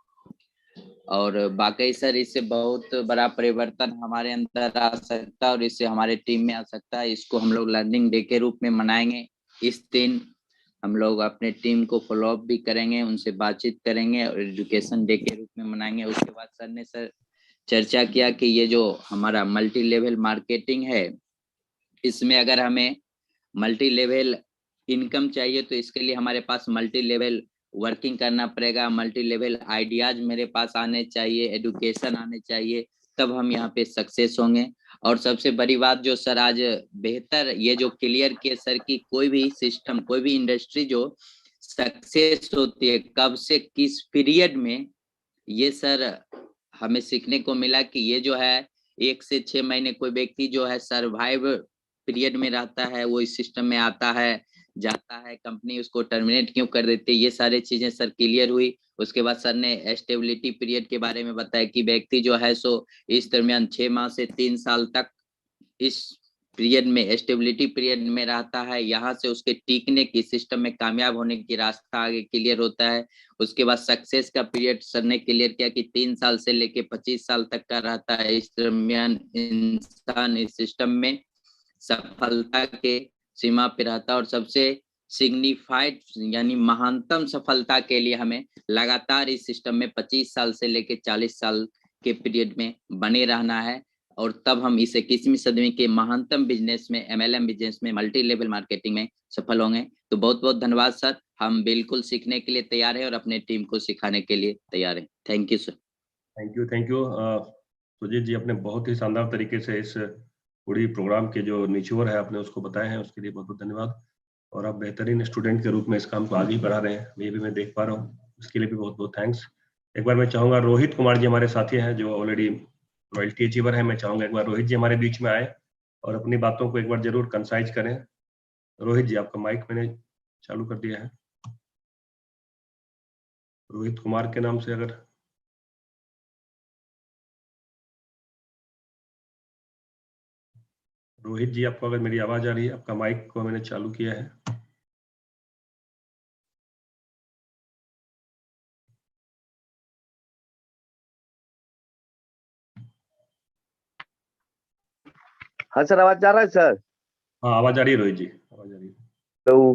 और बाकी सर इससे बहुत बड़ा परिवर्तन हमारे अंदर आ सकता है और इससे हमारे टीम में आ सकता है। इसको हम लोग लर्निंग डे के रूप में मनाएंगे। इस दिन हम लोग अपने टीम को फॉलोअप भी करेंगे, उनसे बातचीत करेंगे और एजुकेशन डे के रूप में मनाएंगे। उसके बाद सर ने चर्चा किया कि ये जो हमारा मल्टी लेवल मार्केटिंग है, इसमें अगर हमें मल्टी लेवल इनकम चाहिए तो इसके लिए हमारे पास मल्टी लेवल वर्किंग करना पड़ेगा, मल्टी लेवल आइडियाज मेरे पास आने चाहिए, एडुकेशन आने चाहिए, तब हम यहाँ पे सक्सेस होंगे। और सबसे बड़ी बात जो सर आज बेहतर ये जो क्लियर किए सर की कोई भी सिस्टम, कोई भी इंडस्ट्री जो सक्सेस होती है कब से किस पीरियड में, ये सर हमें सीखने को मिला कि ये जो है 1 से 6 महीने कोई व्यक्ति जो है सर्वाइव पीरियड में रहता है, वो इस सिस्टम में आता है जाता है, कंपनी उसको टर्मिनेट क्यों कर देती है, ये सारी चीजें सर क्लियर हुई। उसके बाद सर ने स्टेबिलिटी पीरियड के बारे में बताया कि व्यक्ति जो है सो इस दरमियान 6 माह से 3 साल तक इस पीरियड में स्टेबिलिटी पीरियड में रहता है, यहाँ से उसके टिकने की, सिस्टम में कामयाब होने की रास्ता आगे क्लियर होता है। उसके बाद सक्सेस का पीरियड सर ने क्लियर किया कि 3 साल से लेके 25 साल तक का रहता है। इस दरमियान इंसान इस सिस्टम में सफलता के सीमा पे रहता है। और सबसे सिग्निफाइड यानी महानतम सफलता के लिए हमें लगातार इस सिस्टम में 25 साल से लेकर 40 साल के पीरियड में बने रहना है, और तब हम इसे 21वीं सदी के महानतम बिजनेस में, MLM बिजनेस में, मल्टी लेवल मार्केटिंग में सफल होंगे। तो बहुत बहुत धन्यवाद सर, हम बिल्कुल सीखने के लिए तैयार हैं और अपने टीम को सिखाने के लिए तैयार हैं। Thank you sir. Thank you Sujit ji, अपने बहुत ही शानदार तरीके से इस पूरी प्रोग्राम के जो निचोड़ है आपने उसको बताए हैं, उसके लिए बहुत बहुत धन्यवाद। और आप बेहतरीन स्टूडेंट के रूप में इस काम को आगे बढ़ा रहे हैं, ये भी मैं देख पा रहा हूँ, इसके लिए भी बहुत बहुत थैंक्स। एक बार मैं चाहूँगा रोहित कुमार जी हमारे साथी हैं जो ऑलरेडी रॉयल्टी अचीवर हैं, मैं चाहूँगा एक बार रोहित जी हमारे बीच में आए और अपनी बातों को एक बार जरूर कंसाइज करें। रोहित जी, आपका माइक मैंने चालू कर दिया है। रोहित कुमार के नाम से अगर रोहित जी, आपको अगर मेरी आवाज आ रही है, आपका माइक को मैंने चालू किया है। हाँ सर, आवाज जा रहा है सर? हाँ, आवाज आ रही है रोहित जी, आवाज आ रही है। तो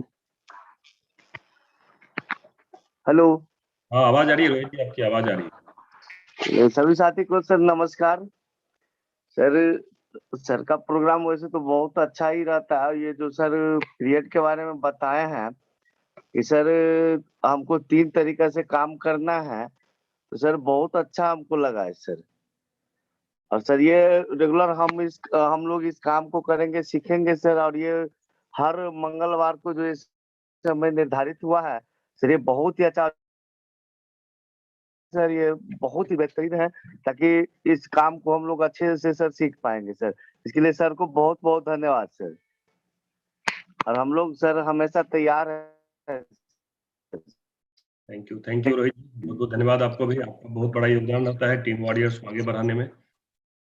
हेलो। हाँ, आवाज आ रही है रोहित जी, आपकी आवाज आ रही है। सभी साथी को सर नमस्कार। सर, सर का प्रोग्राम वैसे तो बहुत अच्छा ही रहता है। ये जो सर पीरियड के बारे में बताए हैं कि सर हमको 3 तरीका से काम करना है, तो सर बहुत अच्छा हमको लगा है सर। और सर ये रेगुलर हम लोग इस काम को करेंगे, सीखेंगे सर। और ये हर मंगलवार को जो इस समय निर्धारित हुआ है सर, ये बहुत ही अच्छा सर, ये बहुत ही बेहतरीन है, ताकि इस काम को हम लोग अच्छे से सर सीख पाएंगे सर। इसके लिए सर को बहुत बहुत धन्यवाद सर। और हम लोग सर हमेशा तैयार है। थैंक यू रोहित जी, बहुत बहुत धन्यवाद आपको भी, आपका बहुत बड़ा योगदान रहता है टीम वॉरियर्स को आगे बढ़ाने में,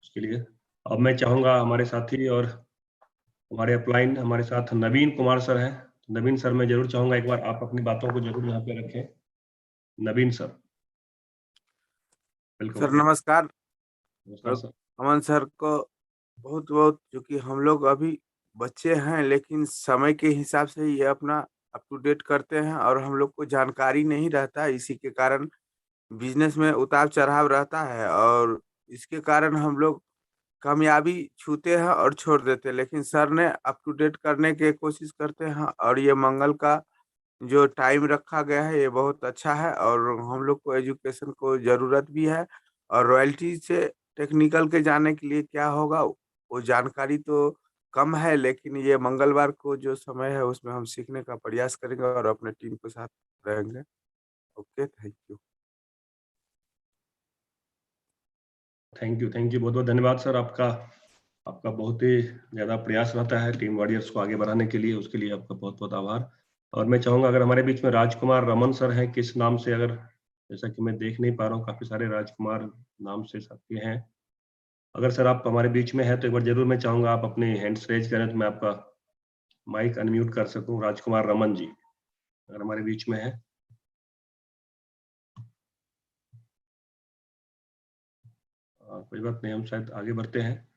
उसके लिए। अब मैं चाहूंगा हमारे साथी और हमारे अपलाइन हमारे साथ नवीन कुमार सर हैं। नवीन सर, मैं जरूर चाहूंगा एक बार आप अपनी बातों को जरूर यहाँ पे रखें। नवीन सर, वेलकम। सर नमस्कार। नमस्कार सर। अमन सर को बहुत बहुत, क्योंकि हम लोग अभी बच्चे हैं, लेकिन समय के हिसाब से ये अपना अप टू डेट करते हैं और हम लोग को जानकारी नहीं रहता है। इसी के कारण बिजनेस में उतार चढ़ाव रहता है और इसके कारण हम लोग कामयाबी छूते हैं और छोड़ देते हैं। लेकिन सर ने अप टू डेट करने की कोशिश करते हैं और ये मंगल का जो टाइम रखा गया है ये बहुत अच्छा है और हम लोग को एजुकेशन को ज़रूरत भी है। और रॉयल्टी से टेक्निकल के जाने के लिए क्या होगा वो जानकारी तो कम है, लेकिन ये मंगलवार को जो समय है उसमें हम सीखने का प्रयास करेंगे और अपने टीम के साथ रहेंगे। Okay, thank you. Thank you बहुत बहुत धन्यवाद सर आपका। आपका बहुत ही ज्यादा प्रयास रहता है टीम वॉरियर्स को आगे बढ़ाने के लिए, उसके लिए आपका बहुत बहुत आभार। और मैं चाहूंगा अगर हमारे बीच में राजकुमार रमन सर हैं, किस नाम से, अगर जैसा कि मैं देख नहीं पा रहा हूँ, काफी सारे राजकुमार नाम से साथी हैं, अगर सर आप हमारे बीच में हैं तो एक बार जरूर मैं चाहूंगा आप अपने हैंड्स रेज करें तो मैं आपका माइक अनम्यूट कर सकूं। राजकुमार रमन जी अगर हमारे बीच में है। कोई बात नहीं, हम शायद आगे बढ़ते हैं।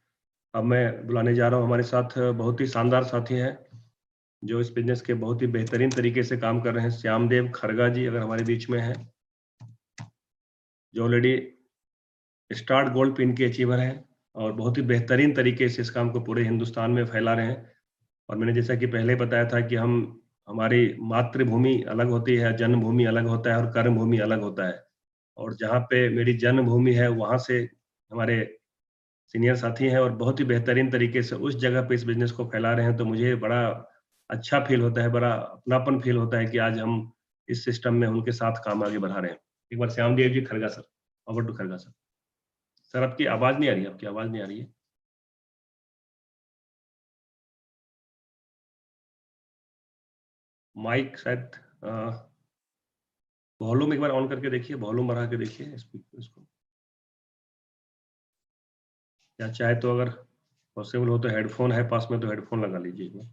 अब मैं बुलाने जा रहा हूँ हमारे साथ बहुत ही शानदार साथी हैं जो इस बिजनेस के बहुत ही बेहतरीन तरीके से काम कर रहे हैं। श्यामदेव खरगा जी अगर हमारे बीच में हैं, जो ऑलरेडी स्टार्ट गोल्ड पिन के अचीवर हैं और बहुत ही बेहतरीन तरीके से इस काम को पूरे हिंदुस्तान में फैला रहे हैं। और मैंने जैसा कि पहले बताया था कि हमारी मातृभूमि अलग होती है, जन्मभूमि अलग होता है और कर्मभूमि अलग होता है। और जहाँ पे मेरी जन्मभूमि है वहाँ से हमारे सीनियर साथी हैं और बहुत ही बेहतरीन तरीके से उस जगह पे इस बिजनेस को फैला रहे हैं, तो मुझे बड़ा अच्छा फील होता है, बड़ा अपनापन फील होता है कि आज हम इस सिस्टम में उनके साथ काम आगे बढ़ा रहे हैं। एक बार Shyamdev ji Kharga sir, over to Kharga sir. Sir आपकी आवाज नहीं आ रही है, आपकी आवाज नहीं आ रही है। माइक शायद वॉल्यूम एक बार ऑन करके देखिए, वॉल्यूम बढ़ा के देखिए इसको, या चाहे तो अगर पॉसिबल हो तो हेडफोन है पास में तो हेडफोन लगा लीजिए।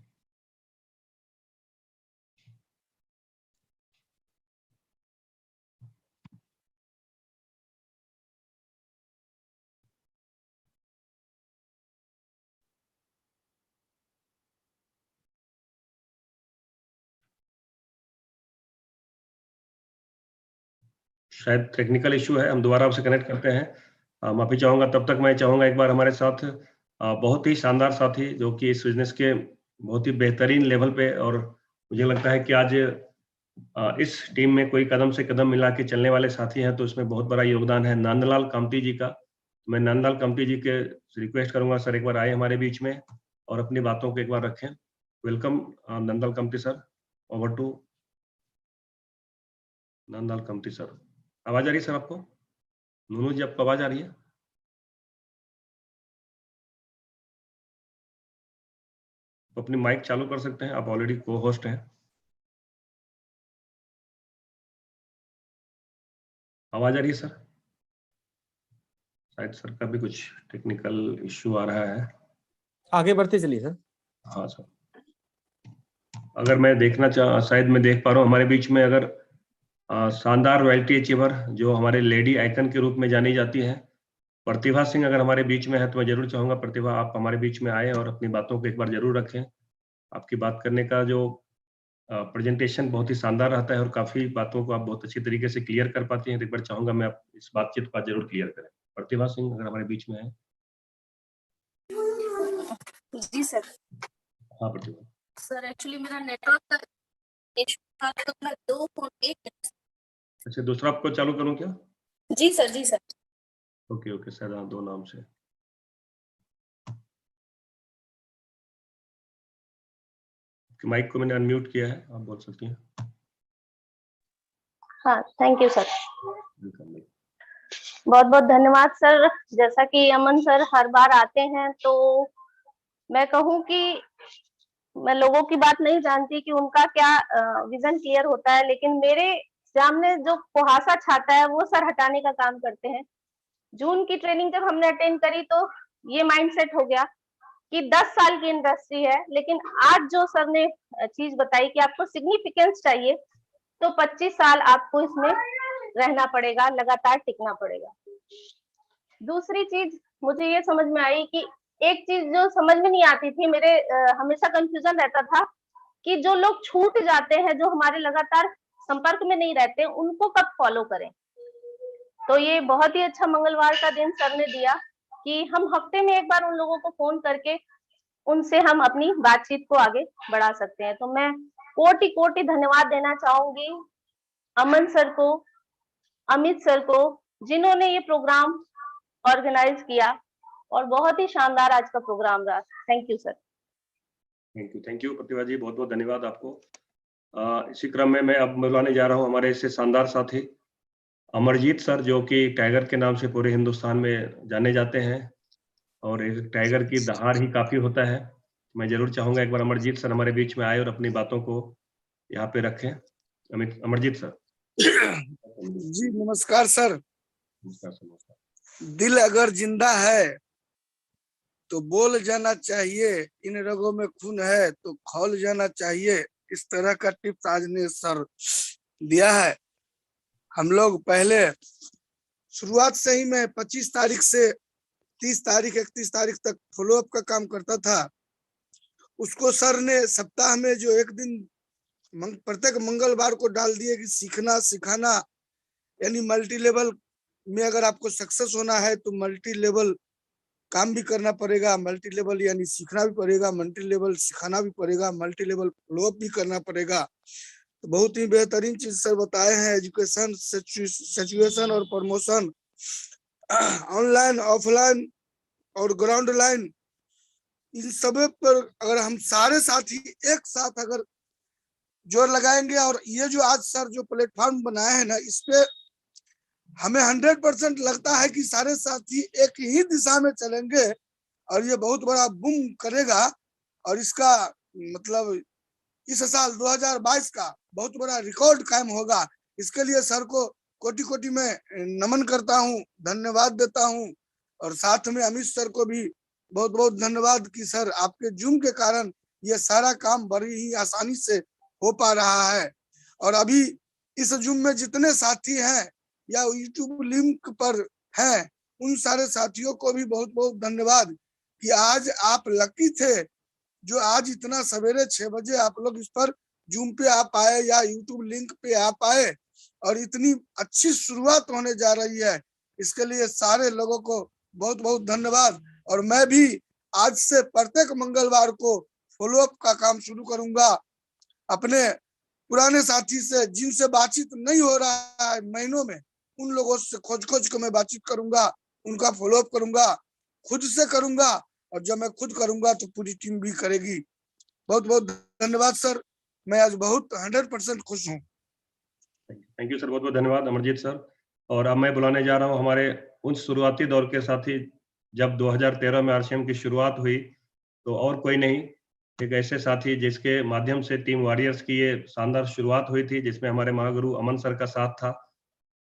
शायद टेक्निकल इश्यू है, हम दोबारा आपसे कनेक्ट करते हैं। माफी चाहूंगा। तब तक मैं चाहूंगा एक बार हमारे साथ बहुत ही शानदार साथी जो कि इस बिजनेस के बहुत ही बेहतरीन लेवल पे, और मुझे लगता है कि आज इस टीम में कोई कदम से कदम मिला के चलने वाले साथी हैं, तो इसमें बहुत बड़ा योगदान है नंदलाल कामती जी का। मैं नंदलाल कामती जी के रिक्वेस्ट करूंगा सर एक बार आए हमारे बीच में और अपनी बातों को एक बार रखें। Welcome Nandlal Kamati sir, over to Nandlal Kamati sir. आवाज आ रही है सर आपको? नूनू जी आपको आवाज आ रही है? तो अपनी माइक चालू कर सकते हैं, आप ऑलरेडी को होस्ट हैं। आवाज आ रही है सर? शायद सर का भी कुछ टेक्निकल इश्यू आ रहा है। आगे बढ़ते चलिए सर। हाँ सर, अगर मैं देखना शायद मैं देख पा रहा हूँ हमारे बीच में, अगर शानदार रॉयल्टी अचीवर जो हमारे लेडी आइकन के रूप में जानी जाती है प्रतिभा सिंह अगर हमारे बीच में है, तो मैं जरूर चाहूंगा प्रतिभा आप हमारे बीच में आए और अपनी बातों को एक बार जरूर रखें। आपकी बात करने का जो प्रेजेंटेशन बहुत ही शानदार रहता है और काफी बातों को आप बहुत अच्छी तरीके से क्लियर कर पाती हैं। तो एक बार चाहूंगा मैं आप इस बातचीत को जरूर क्लियर करें। प्रतिभा सिंह अगर हमारे बीच में है। जी सर। हाँ प्रतिभा। सर एक्चुअली मेरा नेटवर्क का इशू था, तो मैं 2 फोन एक। अच्छा, दूसरा आपको चालू करूं क्या? जी सर, जी सर। ओके ओके सर, हाँ 2 नाम से। माइक को मैंने अनम्यूट किया है, आप बोल सकती हैं। हाँ, थैंक यू सर। वेलकम। बहुत बहुत धन्यवाद सर। जैसा कि अमन सर हर बार आते हैं, तो मैं कहूँ कि मैं लोगों की बात नहीं जानती कि उनका क्या विजन क्लियर होता है, लेकिन मेरे सामने जो कुहासा छाता है वो सर हटाने का काम करते हैं। जून की ट्रेनिंग जब हमने अटेंड करी तो ये माइंडसेट हो गया कि 10 साल की इंडस्ट्री है, लेकिन आज जो सर ने चीज बताई कि आपको सिग्निफिकेंस चाहिए, तो 25 साल आपको इसमें रहना पड़ेगा, लगातार टिकना पड़ेगा। दूसरी चीज मुझे ये समझ में आई कि एक चीज जो समझ में नहीं आती थी, मेरे हमेशा कंफ्यूजन रहता था कि जो लोग छूट जाते हैं, जो हमारे लगातार संपर्क में नहीं रहते, उनको कब फॉलो करें। तो ये बहुत ही अच्छा मंगलवार का दिन सर ने दिया कि हम हफ्ते में एक बार उन लोगों को फोन करके उनसे हम अपनी बातचीत को आगे बढ़ा सकते हैं। तो मैं कोटि कोटि धन्यवाद देना चाहूंगी अमन सर को, अमित सर को, जिन्होंने ये प्रोग्राम ऑर्गेनाइज किया, और बहुत ही शानदार आज का प्रोग्राम रहा। Thank you sir. Thank you Pratibha ji, बहुत बहुत धन्यवाद आपको। इसी क्रम में मैं अब बुलाने जा रहा हूँ हमारे इससे शानदार साथी अमरजीत सर, जो कि टाइगर के नाम से पूरे हिंदुस्तान में जाने जाते हैं, और एक टाइगर की दहाड़ ही काफी होता है। मैं जरूर चाहूंगा एक बार अमरजीत सर हमारे बीच में आए और अपनी बातों को यहाँ पे रखें। अमरजीत सर। जी नमस्कार सर। नमस्कार सर। नमस्कार। दिल अगर जिंदा है तो बोल जाना चाहिए, इन रगों में खून है तो खौल जाना चाहिए। इस तरह का टिप्स आज ने सर दिया है। हम लोग पहले शुरुआत से ही मैं 25 तारीख से 30 तारीख 31 तारीख तक फॉलोअप का काम करता था। उसको सर ने सप्ताह में जो एक दिन प्रत्येक मंगलवार को डाल दिए कि सीखना सिखाना, यानी मल्टी लेवल में अगर आपको सक्सेस होना है तो मल्टी लेवल काम भी करना पड़ेगा, मल्टी लेवल यानी सीखना भी पड़ेगा, मल्टी लेवल सिखाना भी पड़ेगा, मल्टी लेवल फॉलोअप भी करना पड़ेगा। तो बहुत ही बेहतरीन चीज सर बताए हैं। एजुकेशन, सिचुएशन और प्रमोशन, ऑनलाइन ऑफलाइन और ग्राउंड लाइन, इन सब पर अगर हम सारे साथी एक साथ अगर जोर लगाएंगे, और ये जो आज सर जो प्लेटफॉर्म बनाए हैं ना, इस पे हमें 100% लगता है कि सारे साथी एक ही दिशा में चलेंगे और ये बहुत बड़ा बूम करेगा। और इसका मतलब इस साल 2022 का बहुत बड़ा रिकॉर्ड कायम होगा। इसके लिए सर को कोटि कोटि में नमन करता हूँ, धन्यवाद देता हूँ। और साथ में अमित सर को भी बहुत बहुत धन्यवाद कि सर आपके जूम के कारण ये सारा काम बड़ी ही आसानी से हो पा रहा है। और अभी इस जूम में जितने साथी हैं या यूट्यूब लिंक पर हैं, उन सारे साथियों को भी बहुत बहुत धन्यवाद कि आज आप लकी थे जो आज इतना सवेरे 6 बजे आप लोग इस पर जूम पे आ पाए या यूट्यूब लिंक पे आ पाए। और इतनी अच्छी शुरुआत होने जा रही है, इसके लिए सारे लोगों को बहुत बहुत धन्यवाद। और मैं भी आज से प्रत्येक मंगलवार को फॉलोअप का काम शुरू करूंगा। अपने पुराने साथी से जिनसे बातचीत नहीं हो रहा है महीनों में, उन लोगों से खोज के मैं बातचीत करूंगा, उनका फॉलोअप करूंगा, खुद से करूंगा, और जब मैं खुद करूंगा तो पूरी टीम भी करेगी। बहुत बहुत धन्यवाद सर, मैं आज बहुत 100% खुश हूँ। थैंक यू सर, बहुत बहुत धन्यवाद अमरजीत सर। और अब मैं बुलाने जा रहा हूँ हमारे उन शुरुआती दौर के साथी, जब 2013 में आरसीएम की शुरुआत हुई तो और कोई नहीं, एक ऐसे साथी जिसके माध्यम से टीम वॉरियर्स की ये शानदार शुरुआत हुई थी, जिसमें हमारे महागुरु अमन सर का साथ था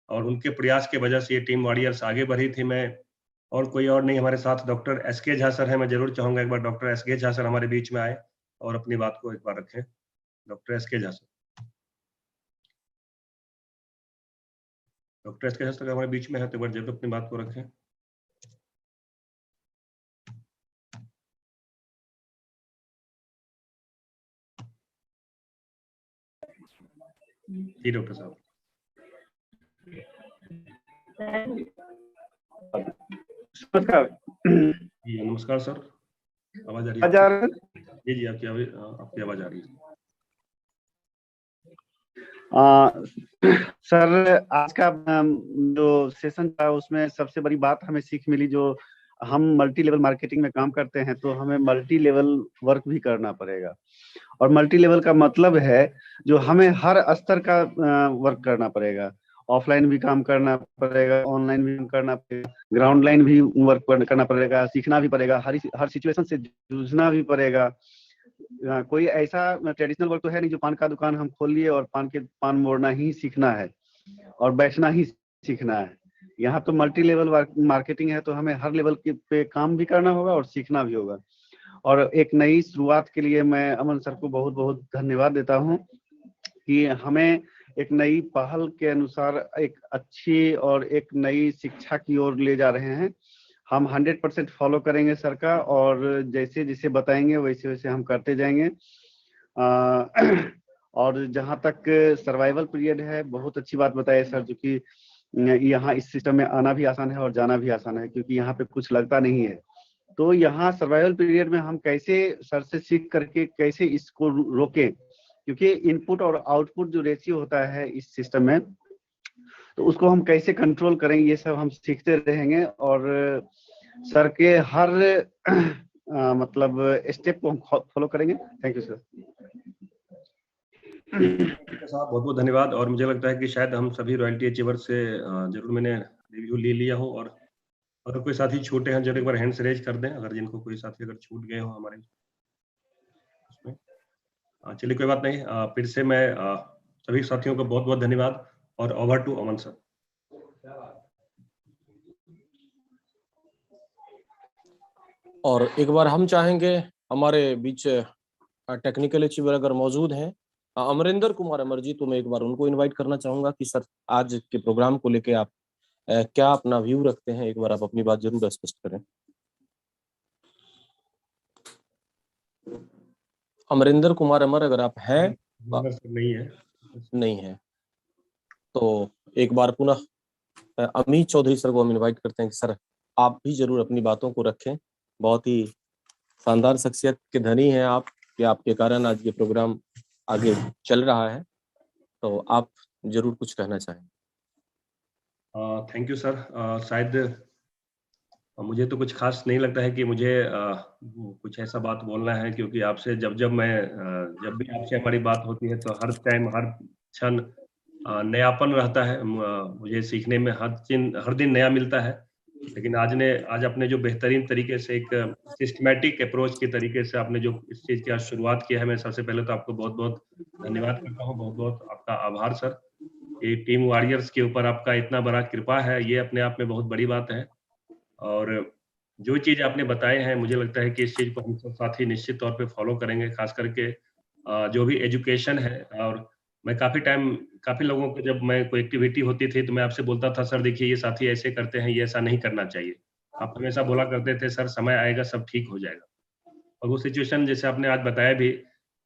और उनके प्रयास की वजह से ये टीम वॉरियर्स आगे बढ़ी थी। मैं और कोई और नहीं, हमारे साथ डॉक्टर एसके झा सर हैं। मैं जरूर चाहूंगा एक बार डॉक्टर एसके झा सर हमारे बीच में आए और अपनी बात को एक बार रखें। Doctor SK Jha sir, doctor SK Jha sir हमारे बीच में है तो एक बार जरूर अपनी बात को रखें। जी डॉक्टर साहब। नमस्कार। जी नमस्कार सर, आवाज आ रही है? जी जी आपकी आवाज आ रही है। सर आज का जो सेशन था उसमें सबसे बड़ी बात हमें सीख मिली, जो हम मल्टी लेवल मार्केटिंग में काम करते हैं तो हमें मल्टी लेवल वर्क भी करना पड़ेगा। और मल्टी लेवल का मतलब है जो हमें हर स्तर का वर्क करना पड़ेगा, ऑफलाइन भी काम करना पड़ेगा, ऑनलाइन भी काम करना पड़ेगा, ग्राउंड लाइन भी वर्क करना पड़ेगा, सीखना भी पड़ेगा, हर सिचुएशन से जूझना भी पड़ेगा। कोई ऐसा ट्रेडिशनल वर्क तो है नहीं जो पान का दुकान हम खोल लिए और पान मोड़ना ही सीखना है और बैठना ही सीखना है। यहाँ तो मल्टी लेवल मार्केटिंग है तो हमें हर लेवल पे काम भी करना होगा और सीखना भी होगा। और एक नई शुरुआत के लिए मैं अमन सर को बहुत बहुत धन्यवाद देता हूँ कि हमें एक नई पहल के अनुसार एक अच्छी और एक नई शिक्षा की ओर ले जा रहे हैं। हम 100% फॉलो करेंगे सर का, और जैसे जैसे बताएंगे वैसे वैसे हम करते जाएंगे। और जहाँ तक सर्वाइवल पीरियड है, बहुत अच्छी बात बताए सर, जो कि यहाँ इस सिस्टम में आना भी आसान है और जाना भी आसान है, क्योंकि यहाँ पे कुछ लगता नहीं है। तो यहाँ सर्वाइवल पीरियड में हम कैसे सर से सीख करके कैसे इसको रोकें, क्योंकि इनपुट और आउटपुट जो रेशियो होता है इस सिस्टम में, तो उसको हम कैसे कंट्रोल करें, ये सब हम सीखते रहेंगे और सर के हर मतलब स्टेप को हम फॉलो करेंगे। Thank you sir. साहब बहुत बहुत धन्यवाद। और मुझे लगता है कि शायद हम सभी रॉयल्टी अचीवर से जरूर मैंने रिव्यू ले लिया हो, और अगर कोई साथी छूटे हैं जरूर एक बार हैंड्स रेज कर दें, अगर जिनको कोई साथी अगर छूट गए हो हमारे उसमें। चलिए कोई बात नहीं, फिर से मैं सभी साथियों को बहुत बहुत धन्यवाद और ओवर टू अमन सर। और एक बार हम चाहेंगे हमारे बीच टेक्निकल अचीवर अगर मौजूद हैं, अमरिंदर कुमार अमर जी, तो मैं एक बार उनको इनवाइट करना चाहूंगा कि सर आज के प्रोग्राम को लेके आप क्या अपना व्यू रखते हैं, एक बार आप अपनी बात जरूर स्पष्ट करें। अमरिंदर कुमार अमर अगर आप हैं? नहीं है तो एक बार पुनः अमित चौधरी सर को हम इनवाइट करते हैं कि सर आप भी जरूर अपनी बातों को रखें। बहुत ही शानदार शख्सियत के धनी हैं आप, कि आपके कारण आज ये प्रोग्राम आगे चल रहा है, तो आप जरूर कुछ कहना चाहें। Thank you sir. शायद मुझे तो कुछ खास नहीं लगता है कि मुझे कुछ ऐसा बात बोलना है, क्योंकि आपसे जब भी आपसे हमारी बात होती है तो हर टाइम हर क्षण नयापन रहता है। मुझे सीखने में हर दिन नया मिलता है। लेकिन आज आपने जो बेहतरीन तरीके से एक सिस्टमैटिक अप्रोच के तरीके से आपने जो इस चीज की आज शुरुआत की है, मैं सबसे पहले तो आपको बहुत बहुत धन्यवाद करता हूँ, बहुत बहुत आपका आभार सर। ये टीम वॉरियर्स के ऊपर आपका इतना बड़ा कृपा है, ये अपने आप में बहुत बड़ी बात है। और जो चीज आपने बताए हैं, मुझे लगता है कि इस चीज को हम सब साथी निश्चित तौर पे फॉलो करेंगे, खास करके जो भी एजुकेशन है। और मैं काफी लोगों को, जब मैं कोई एक्टिविटी होती थी तो मैं आपसे बोलता था, सर देखिए ये साथी ऐसे करते हैं, ये ऐसा नहीं करना चाहिए। आप हमेशा बोला करते थे, सर समय आएगा सब ठीक हो जाएगा। और वो सिचुएशन जैसे आपने आज बताया भी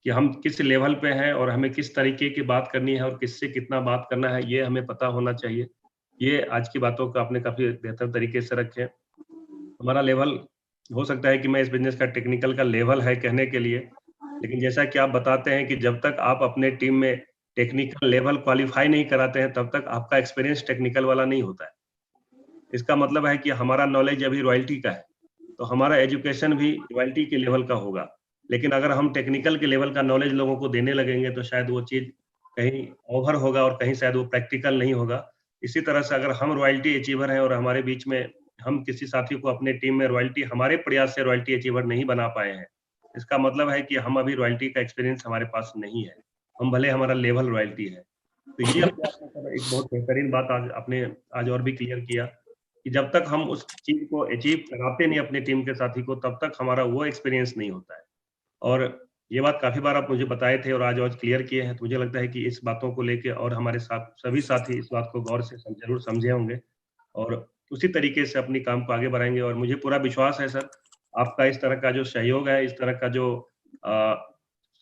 कि हम किस लेवल पे हैं और हमें किस तरीके की बात करनी है और किससे कितना बात करना है, ये हमें पता होना चाहिए। ये आज की बातों को आपने काफी बेहतर तरीके से रखे। हमारा लेवल हो सकता है कि मैं इस बिजनेस का टेक्निकल का लेवल है कहने के लिए, लेकिन जैसा कि आप बताते हैं कि जब तक आप अपने टीम में टेक्निकल लेवल क्वालिफाई नहीं कराते हैं, तब तक आपका एक्सपीरियंस टेक्निकल वाला नहीं होता है। इसका मतलब है कि हमारा नॉलेज अभी रॉयल्टी का है, तो हमारा एजुकेशन भी रॉयल्टी के लेवल का होगा। लेकिन अगर हम टेक्निकल के लेवल का नॉलेज लोगों को देने लगेंगे तो शायद वो चीज़ कहीं ओवर होगा और कहीं शायद वो प्रैक्टिकल नहीं होगा। इसी तरह से अगर हम रॉयल्टी अचीवर हैं और हमारे बीच में हम किसी साथी को अपने टीम में रॉयल्टी हमारे प्रयास से रॉयल्टी अचीवर नहीं बना पाए हैं, इसका मतलब है कि हम अभी रॉयल्टी का एक्सपीरियंस हमारे पास नहीं है। हम भले हमारा लेवल रॉयल्टी है। तो ये एक बहुत बेहतरीन बात आज आपने आज और भी क्लियर किया कि जब तक हम उस चीज को अचीव कराते नहीं अपने टीम के साथी को, तब तक हमारा वो एक्सपीरियंस नहीं होता है। और ये बात काफी बार आप मुझे बताए थे और आज क्लियर किए हैं, तो मुझे लगता है कि इस बातों को लेके और हमारे साथ सभी साथी इस बात को गौर से जरूर समझे होंगे और उसी तरीके से अपनी काम को आगे बढ़ाएंगे। और मुझे पूरा विश्वास है सर, आपका इस तरह का जो सहयोग है, इस तरह का जो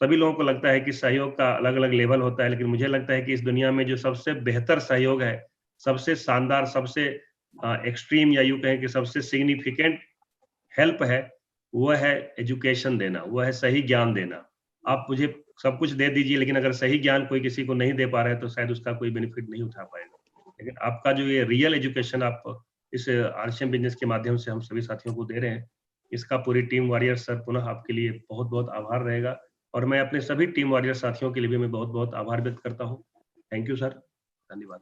सभी लोगों को लगता है कि सहयोग का अलग अलग लेवल होता है, लेकिन मुझे लगता है कि इस दुनिया में जो सबसे बेहतर सहयोग है, सबसे शानदार, सबसे एक्सट्रीम या यूं कहें कि सबसे सिग्निफिकेंट हेल्प है, वो है एजुकेशन देना, वो है सही ज्ञान देना। आप मुझे सब कुछ दे दीजिए, लेकिन अगर सही ज्ञान कोई किसी को नहीं दे पा रहा है तो शायद उसका कोई बेनिफिट नहीं उठा पाएगा। लेकिन आपका जो ये रियल एजुकेशन आप इस आरसीएम बिजनेस के माध्यम से हम सभी साथियों को दे रहे हैं, इसका पूरी टीम वॉरियर सर पुनः आपके लिए बहुत बहुत आभार रहेगा। और मैं अपने सभी टीम वॉरियर साथियों के लिए भी मैं बहुत बहुत आभार व्यक्त करता हूँ। थैंक यू सर, धन्यवाद।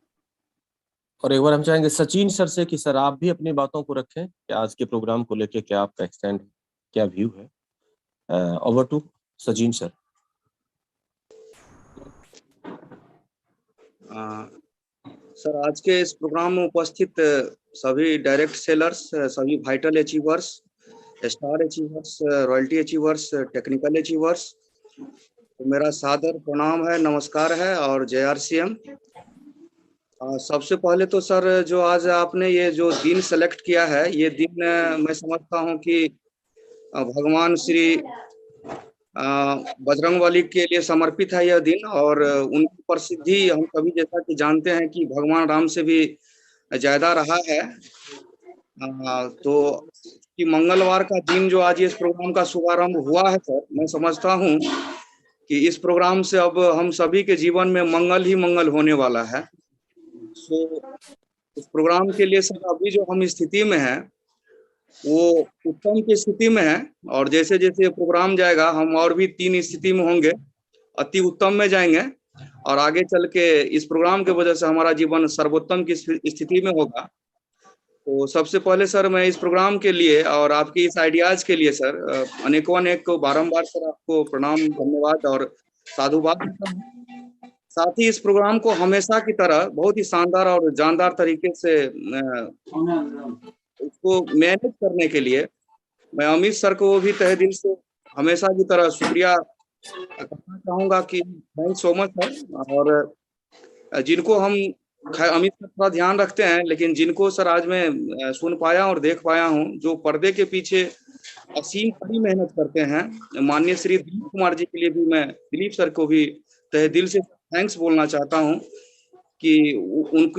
और एक बार हम चाहेंगे सचिन सर से कि सर आप भी अपनी बातों को रखें कि आज के प्रोग्राम को लेके क्या आपका स्टैंड है, क्या व्यू है। Over to Sachin sir. Sir, आज के इस प्रोग्राम में उपस्थित सभी डायरेक्ट सेलर्स, सभी vital achievers, star achievers, royalty achievers, technical achievers, तो मेरा सादर प्रणाम है, नमस्कार है और जय आरसीएम। सबसे पहले तो सर, जो आज आपने ये जो दिन सेलेक्ट किया है, ये दिन मैं समझता हूँ कि भगवान श्री बजरंगबली के लिए समर्पित है यह दिन, और उनकी प्रसिद्धि हम सभी जैसा कि जानते हैं कि भगवान राम से भी ज्यादा रहा है। तो कि मंगलवार का दिन जो आज इस प्रोग्राम का शुभारंभ हुआ है सर, मैं समझता हूँ कि इस प्रोग्राम से अब हम सभी के जीवन में मंगल ही मंगल होने वाला है। तो इस प्रोग्राम के लिए सर अभी जो हम स्थिति में हैं वो उत्तम की स्थिति में है, और जैसे जैसे ये प्रोग्राम जाएगा हम और भी 3 स्थिति में होंगे, अति उत्तम में जाएंगे, और आगे चल के इस प्रोग्राम के वजह से हमारा जीवन सर्वोत्तम की स्थिति में होगा। तो सबसे पहले सर मैं इस प्रोग्राम के लिए और आपकी इस आइडियाज के लिए सर अनेकों अनेक बारंबार सर आपको प्रणाम, धन्यवाद और साधुवाद देता हूं। साथ ही इस प्रोग्राम को हमेशा की तरह बहुत ही शानदार और जानदार तरीके से उसको मैनेज करने के लिए मैं अमित सर को भी तहे दिल से हमेशा की तरह शुक्रिया करना चाहूंगा कि थैंक सो मच सर। और जिनको हम अमित सर थोड़ा ध्यान रखते हैं, लेकिन जिनको सर आज मैं सुन पाया और देख पाया हूँ, जो पर्दे के पीछे असीम कड़ी मेहनत करते हैं, माननीय श्री दिलीप कुमार जी के लिए भी मैं दिलीप सर को भी तहे दिल से थैंक्स बोलना चाहता हूँ कि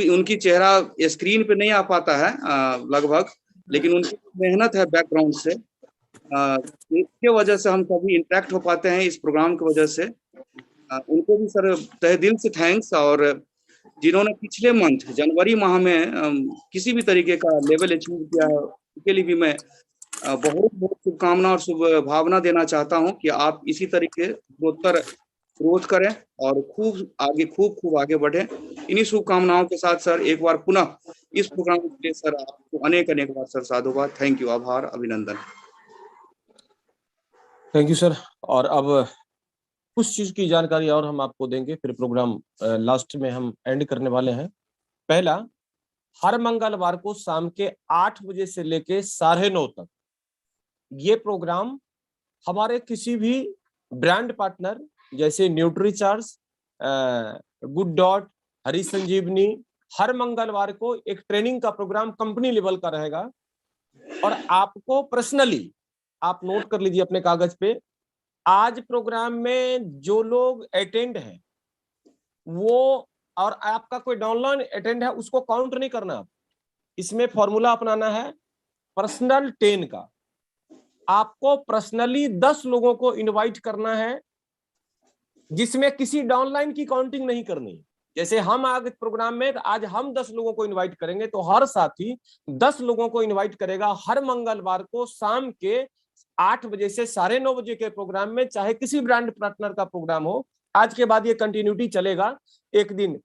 उनकी चेहरा स्क्रीन पे नहीं आ पाता है लगभग, लेकिन उनकी मेहनत है बैकग्राउंड से, इसके वजह से हम सभी इंटरेक्ट हो पाते हैं इस प्रोग्राम की वजह से। उनको भी सर तहे दिल से थैंक्स। और जिन्होंने पिछले मंथ जनवरी माह में किसी भी तरीके का लेवल अचीव किया है, उसके लिए भी मैं बहुत बहुत शुभकामना और शुभ भावना देना चाहता हूं कि आप इसी तरीके उत्तर ग्रोथ करें और खूब आगे बढ़े। इन्हीं शुभकामनाओं के साथ सर एक बार पुनः इस प्रोग्राम के लिए सर आपको अनेक बार सर साधुवाद, थैंक यू, आभार, अभिनंदन। Thank you sir. और अब कुछ चीज की जानकारी और हम आपको देंगे, फिर प्रोग्राम लास्ट में हम एंड करने वाले हैं। पहला, हर मंगलवार को शाम के 8 बजे से लेके 9:30 तक ये प्रोग्राम हमारे किसी भी ब्रांड पार्टनर जैसे न्यूट्रीचार्ज, गुड डॉट, हरी संजीवनी, हर मंगलवार को एक ट्रेनिंग का प्रोग्राम कंपनी लेवल का रहेगा। और आपको पर्सनली, आप नोट कर लीजिए अपने कागज पे, आज प्रोग्राम में जो लोग अटेंड हैं वो, और आपका कोई डाउनलाइन अटेंड है, उसको काउंट नहीं करना। आप इसमें फॉर्मूला अपनाना है पर्सनल 10 का। आपको पर्सनली 10 लोगों को इनवाइट करना है, जिसमें किसी डाउनलाइन की काउंटिंग नहीं करनी। जैसे हम आगे प्रोग्राम में आज हम 10 लोगों को इनवाइट करेंगे, तो हर साथी 10 लोगों को इनवाइट करेगा हर मंगलवार को शाम के 8 बजे से 9:30 बजे के प्रोग्राम में, चाहे किसी ब्रांड पार्टनर का प्रोग्राम हो। आज के बाद ये कंटिन्यूटी चलेगा। एक दिन,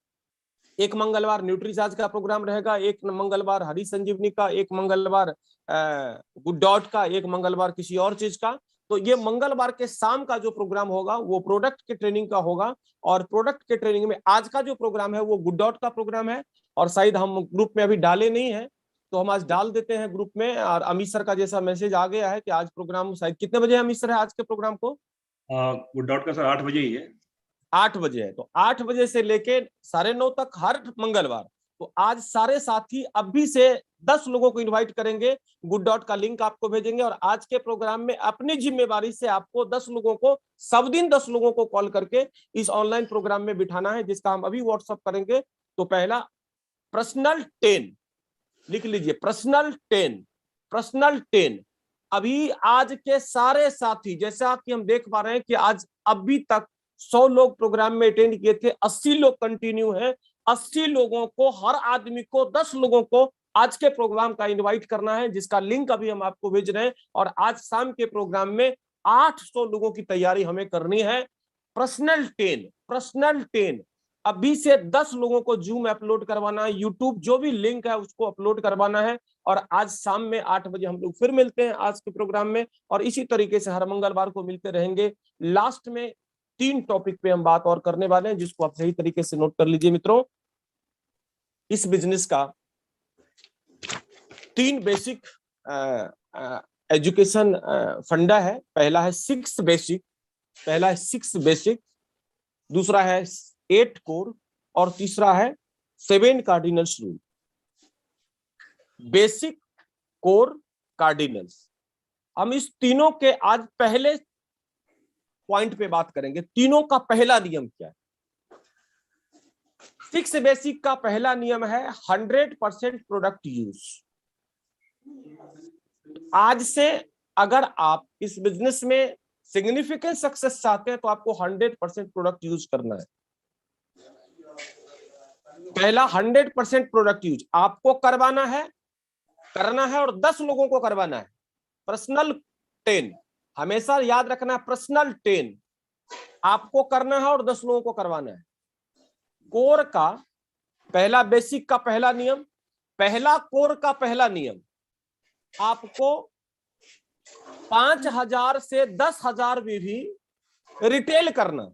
एक मंगलवार न्यूट्रीचार्ज का प्रोग्राम रहेगा, एक मंगलवार हरी संजीवनी का, एक मंगलवार गुड डॉट का, एक मंगलवार किसी और चीज का। तो ये मंगलवार के शाम का जो प्रोग्राम होगा वो प्रोडक्ट के ट्रेनिंग का होगा। और प्रोडक्ट के ट्रेनिंग में आज का जो प्रोग्राम है वो गुड डॉट का प्रोग्राम है, और शायद हम ग्रुप में अभी डाले नहीं है, तो हम आज डाल देते हैं ग्रुप में। और अमित सर का जैसा मैसेज आ गया है कि आज प्रोग्राम शायद कितने बजे अमित सर है आज के प्रोग्राम को? गुड डॉट का सर 8 बजे ही है। 8 बजे है, तो 8 बजे से लेके 9:30 तक हर मंगलवार। तो आज सारे साथी अभी से 10 लोगों को इनवाइट करेंगे, गुड डॉट का लिंक आपको भेजेंगे, और आज के प्रोग्राम में अपनी जिम्मेवारी से आपको 10 लोगों को, सब दिन 10 लोगों को कॉल करके इस ऑनलाइन प्रोग्राम में बिठाना है, जिसका हम अभी व्हाट्सएप करेंगे। तो पहला पर्सनल 10 लिख लीजिए, पर्सनल 10, पर्सनल 10। अभी आज के सारे साथी, जैसा कि हम देख पा रहे हैं कि आज अभी तक 100 लोग प्रोग्राम में अटेंड किए थे, 80 लोग कंटिन्यू हैं। 80 लोगों को, हर आदमी को 10 लोगों को आज के प्रोग्राम का इनवाइट करना है, जिसका लिंक अभी हम आपको भेज रहे हैं। और आज शाम के प्रोग्राम में 800 लोगों की तैयारी हमें करनी है। Personal 10, personal 10। अभी से 10 लोगों को जूम अपलोड करवाना है, यूट्यूब जो भी लिंक है उसको अपलोड करवाना है। और आज शाम में 8 बजे हम लोग फिर मिलते हैं आज के प्रोग्राम में, और इसी तरीके से हर मंगलवार को मिलते रहेंगे। लास्ट में 3 टॉपिक पे हम बात और करने वाले हैं, जिसको आप सही तरीके से नोट कर लीजिए मित्रों। इस बिजनेस का 3 बेसिक एजुकेशन फंडा है। पहला है 6 बेसिक, पहला है 6 बेसिक, दूसरा है 8 कोर, और तीसरा है 7 cardinals rule. Basic, core, cardinals, हम इस तीनों के आज पहले पॉइंट पे बात करेंगे। तीनों का पहला नियम क्या है? 6 बेसिक का पहला नियम है 100% प्रोडक्ट यूज। आज से अगर आप इस बिजनेस में सिग्निफिकेंट सक्सेस चाहते हैं तो आपको 100% प्रोडक्ट यूज करना है। पहला 100% प्रोडक्ट यूज आपको करना है, और 10 लोगों को करवाना है। पर्सनल 10, हमेशा याद रखना, पर्सनल 10 आपको करना है और 10 लोगों को करवाना है। कोर का पहला, बेसिक का पहला नियम, पहला कोर का पहला नियम, आपको 5,000 से 10,000 भी रिटेल करना,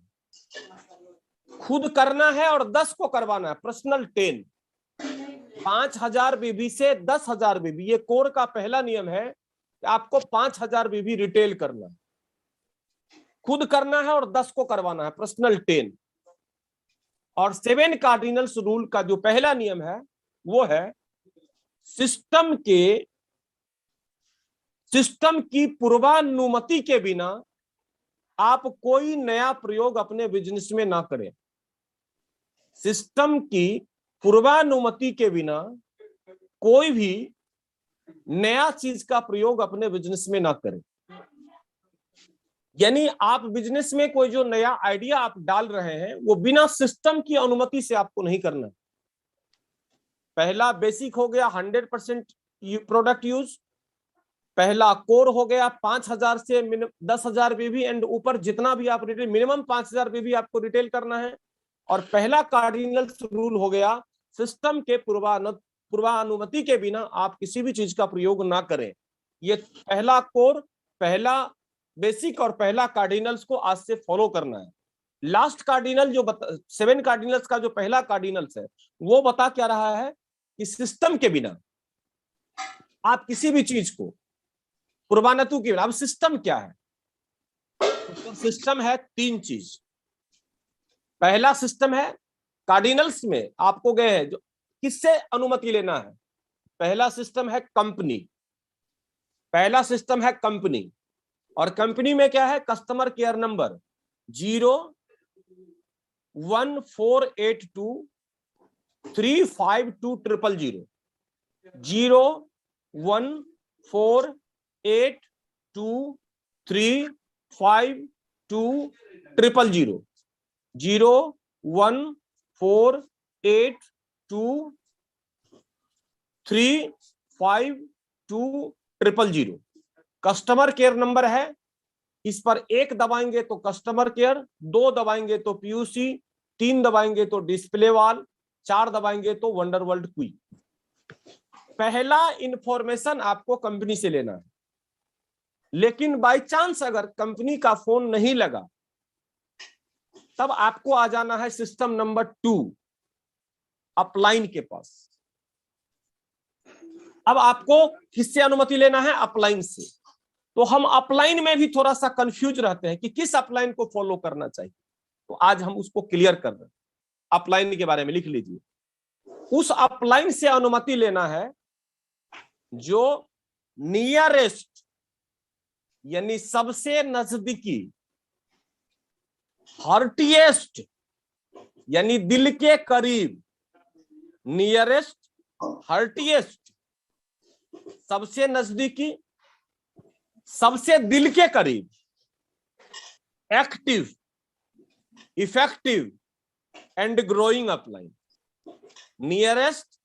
खुद करना है और 10 को करवाना है। पर्सनल 10, 5,000 बीबी से 10,000 बीबी, ये कोर का पहला नियम है। आपको 5,000 बीबी रिटेल करना है, खुद करना है और 10 को करवाना है। पर्सनल 10। और 7 कार्डिनल्स रूल का जो पहला नियम है वो है सिस्टम की पूर्वानुमति के बिना आप कोई नया प्रयोग अपने बिजनेस में ना करें। सिस्टम की पूर्वानुमति के बिना कोई भी नया चीज का प्रयोग अपने बिजनेस में ना करें। यानी आप बिजनेस में कोई जो नया आइडिया आप डाल रहे हैं वो बिना सिस्टम की अनुमति से आपको नहीं करना। पहला बेसिक हो गया 100% प्रोडक्ट यूज, पहला कोर हो गया 5,000 से 10,000 बीबी एंड ऊपर जितना भी आप रिटेल, मिनिमम 5,000 बीबी आपको रिटेल करना है। और पहला कार्डिनल्स रूल हो गया सिस्टम के पूर्वानुमति के बिना आप किसी भी चीज का प्रयोग ना करें। ये पहला कोर, पहला बेसिक और पहला कार्डिनल्स को आज से फॉलो करना है। लास्ट कार्डिनल जो 7 कार्डिनल्स का जो पहला कार्डिनल्स है वो बता क्या रहा है कि सिस्टम के बिना आप किसी भी चीज को पूर्वानुमति के बिना। अब सिस्टम क्या है? तो सिस्टम है 3 चीज। पहला सिस्टम है कार्डिनल्स में आपको गए हैं जो किससे अनुमति लेना है। पहला सिस्टम है कंपनी, पहला सिस्टम है कंपनी, और कंपनी में क्या है, customer care number 01482352000 01482352000 01482352000 customer care number है। इस पर 1 दबाएंगे तो कस्टमर केयर, 2 दबाएंगे तो पीयूसी, 3 दबाएंगे तो डिस्प्ले वाल, 4 दबाएंगे तो वंडरवर्ल्ड क्वी। पहला इंफॉर्मेशन आपको कंपनी से लेना है, लेकिन बाय चांस अगर कंपनी का फोन नहीं लगा तब आपको आ जाना है सिस्टम नंबर 2 अपलाइन के पास। अब आपको किससे अनुमति लेना है, अपलाइन से। तो हम अपलाइन में भी थोड़ा सा कंफ्यूज रहते हैं कि किस अपलाइन को फॉलो करना चाहिए, तो आज हम उसको क्लियर कर रहे हैं। अपलाइन के बारे में लिख लीजिए। उस अपलाइन से अनुमति लेना है जो नियरेस्ट यानी सबसे नजदीकी, हार्टिएस्ट यानी दिल के करीब, नियरेस्ट, हार्टिएस्ट सबसे नजदीकी, सबसे दिल के करीब, active, effective and growing upline. Nearest,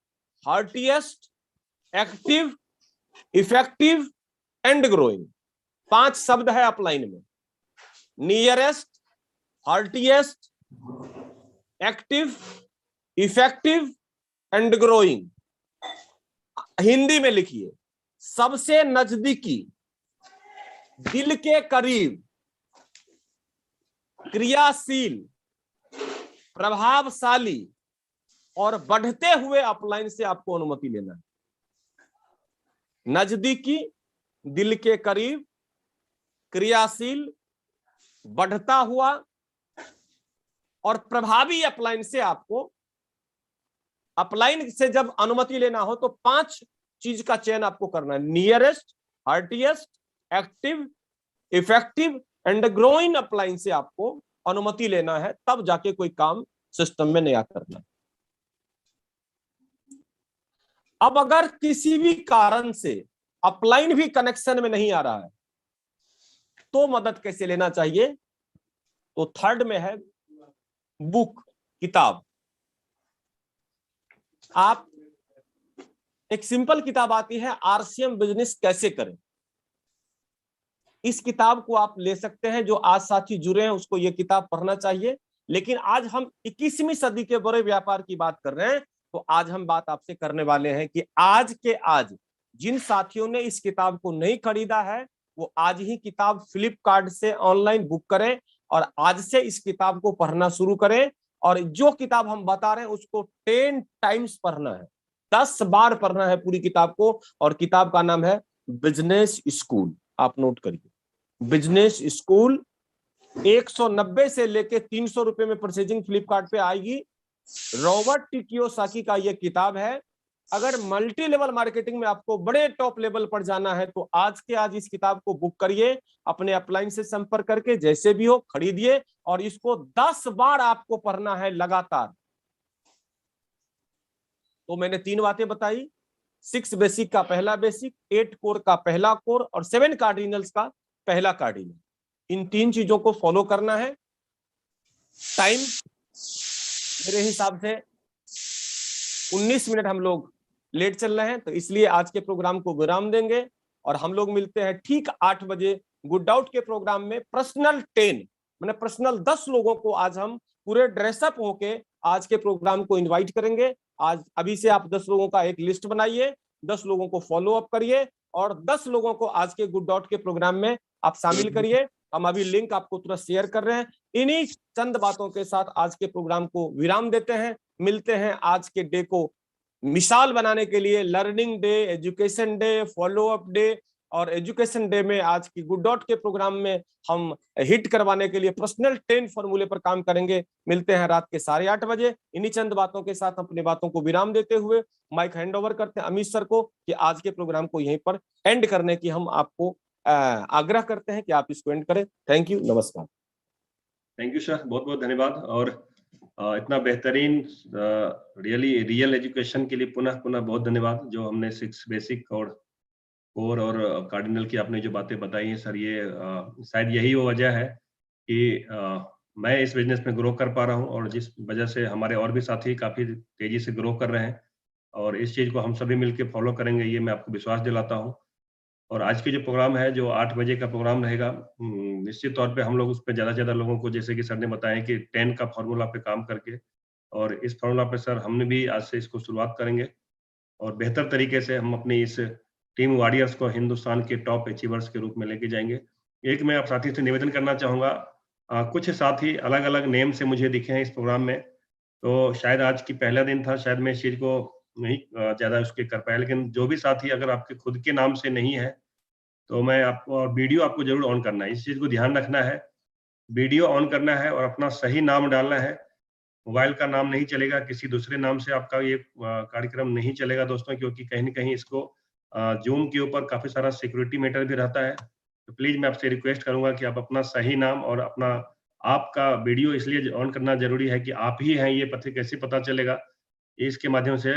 heartiest, active, effective and growing, 5 शब्द है अपलाइन में। Nearest, heartiest, active, effective and growing. Hindi में लिखिए, सबसे नजदीकी, दिल के करीब, क्रियाशील, प्रभावशाली और बढ़ते हुए अपलाइन से आपको अनुमति लेना है। नजदीकी, दिल के करीब, क्रियाशील, बढ़ता हुआ और प्रभावी अपलाइन से आपको, अपलाइन से जब अनुमति लेना हो तो 5 चीज का चयन आपको करना है। Nearest, heartiest, active, effective and growing upline से आपको अनुमति लेना है, तब जाके कोई काम सिस्टम में नया करना है। अब अगर किसी भी कारण से अपलाइन भी कनेक्शन में नहीं आ रहा है तो मदद कैसे लेना चाहिए, तो 3rd में है बुक, किताब। आप एक सिंपल किताब आती है, आरसीएम बिजनेस कैसे करें। इस किताब को आप ले सकते हैं। जो आज साथी जुड़े हैं उसको ये किताब पढ़ना चाहिए। लेकिन आज हम 21वीं सदी के बड़े व्यापार की बात कर रहे हैं, तो आज हम बात आपसे करने वाले हैं कि आज के आज जिन साथियों ने इस किताब को नहीं खरीदा है वो आज ही किताब फ्लिपकार्ट से ऑनलाइन बुक करें और आज से इस किताब को पढ़ना शुरू करें। और जो किताब हम बता रहे हैं उसको 10 टाइम्स पढ़ना है, 10 बार पढ़ना है पूरी किताब को। और किताब का नाम है बिजनेस स्कूल। आप नोट करिए, बिजनेस स्कूल। 190 से लेके 300 रुपए में परचेजिंग फ्लिपकार्ट पे आएगी। रॉबर्ट टी कियोसाकी का यह किताब है। अगर मल्टी लेवल मार्केटिंग में आपको बड़े टॉप लेवल पर जाना है तो आज के आज इस किताब को बुक करिए, अपने अपलाइन से संपर्क करके जैसे भी हो खरीदिए और इसको 10 बार आपको पढ़ना है लगातार। तो मैंने 3 बातें बताई, 6 बेसिक का पहला बेसिक, 8 कोर का पहला कोर और 7 कार्डिनल्स का पहला कार्डिनल। इन 3 चीजों को फॉलो करना है। टाइम मेरे हिसाब से 19 मिनट हम लोग लेट चल रहे हैं, तो इसलिए आज के प्रोग्राम को विराम देंगे और हम लोग मिलते हैं ठीक 8 बजे गुड आउट के प्रोग्राम में। पर्सनल 10 मैंने पर्सनल 10 लोगों को आज हम पूरे ड्रेसअप होके आज के प्रोग्राम को इनवाइट करेंगे। आज अभी से आप 10 लोगों का एक लिस्ट बनाइए, 10 लोगों को फॉलो अप करिए और 10 लोगों को आज के गुड आउट के प्रोग्राम में आप शामिल करिए। हम अभी लिंक आपको तुरंत शेयर कर रहे हैं। इन्हीं चंद बातों के साथ आज के प्रोग्राम को विराम देते हैं। मिलते हैं आज के डे को मिसाल बनाने के लिए। Learning day, education day, follow up day और एजुकेशन डे में आज की गुड डॉट के प्रोग्राम में हम हिट करवाने के लिए पर्सनल 10 फॉर्मूले पर काम करेंगे। मिलते हैं रात के 8:30 बजे। इन्हीं चंद बातों के साथ अपनी बातों को विराम देते हुए माइक हैंड ओवर करते हैं अमित सर को कि आज के प्रोग्राम को यहीं पर एंड करने की हम आपको आग्रह करते हैं कि आप इसको एंड करें। थैंक यू, नमस्कार। थैंक यू सर, बहुत बहुत धन्यवाद। और इतना बेहतरीन रियल एजुकेशन के लिए पुनः बहुत धन्यवाद। जो हमने 6 बेसिक और कोर और कार्डिनल की आपने जो बातें बताई हैं सर, ये शायद यही वो वजह है कि मैं इस बिजनेस में ग्रो कर पा रहा हूँ, और जिस वजह से हमारे और भी साथी काफ़ी तेज़ी से ग्रो कर रहे हैं, और इस चीज़ को हम सभी मिलकर फॉलो करेंगे, ये मैं आपको विश्वास दिलाता हूँ। और आज के जो प्रोग्राम है, जो 8 बजे का प्रोग्राम रहेगा, निश्चित तौर पे हम लोग उस पे ज़्यादा से ज़्यादा लोगों को, जैसे कि सर ने बताया कि 10 का फार्मूला पे काम करके, और इस फार्मूला पे सर हमने भी आज से इसको शुरुआत करेंगे, और बेहतर तरीके से हम अपनी इस टीम वॉरियर्स को हिंदुस्तान के टॉप अचीवर्स के रूप में लेके जाएंगे। एक मैं आप साथी से निवेदन करना चाहूँगा, कुछ साथी अलग-अलग नेम से मुझे दिखे हैं इस प्रोग्राम में, तो शायद आज की पहला दिन था, शायद मैं इस चीज़ को नहीं ज़्यादा उसके कर पाया, लेकिन जो भी साथी अगर आपके खुद के नाम से नहीं है, तो मैं आपको, और वीडियो आपको जरूर ऑन करना है, इस चीज़ को ध्यान रखना है, वीडियो ऑन करना है और अपना सही नाम डालना है। मोबाइल का नाम नहीं चलेगा, किसी दूसरे नाम से आपका ये कार्यक्रम नहीं चलेगा दोस्तों, क्योंकि कहीं न कहीं इसको ज़ूम के ऊपर काफ़ी सारा सिक्योरिटी मैटर भी रहता है। तो प्लीज़ मैं आपसे रिक्वेस्ट करूँगा कि आप अपना सही नाम और अपना आपका वीडियो इसलिए ऑन करना ज़रूरी है कि आप ही हैं, ये पता कैसे पता चलेगा, इसके माध्यम से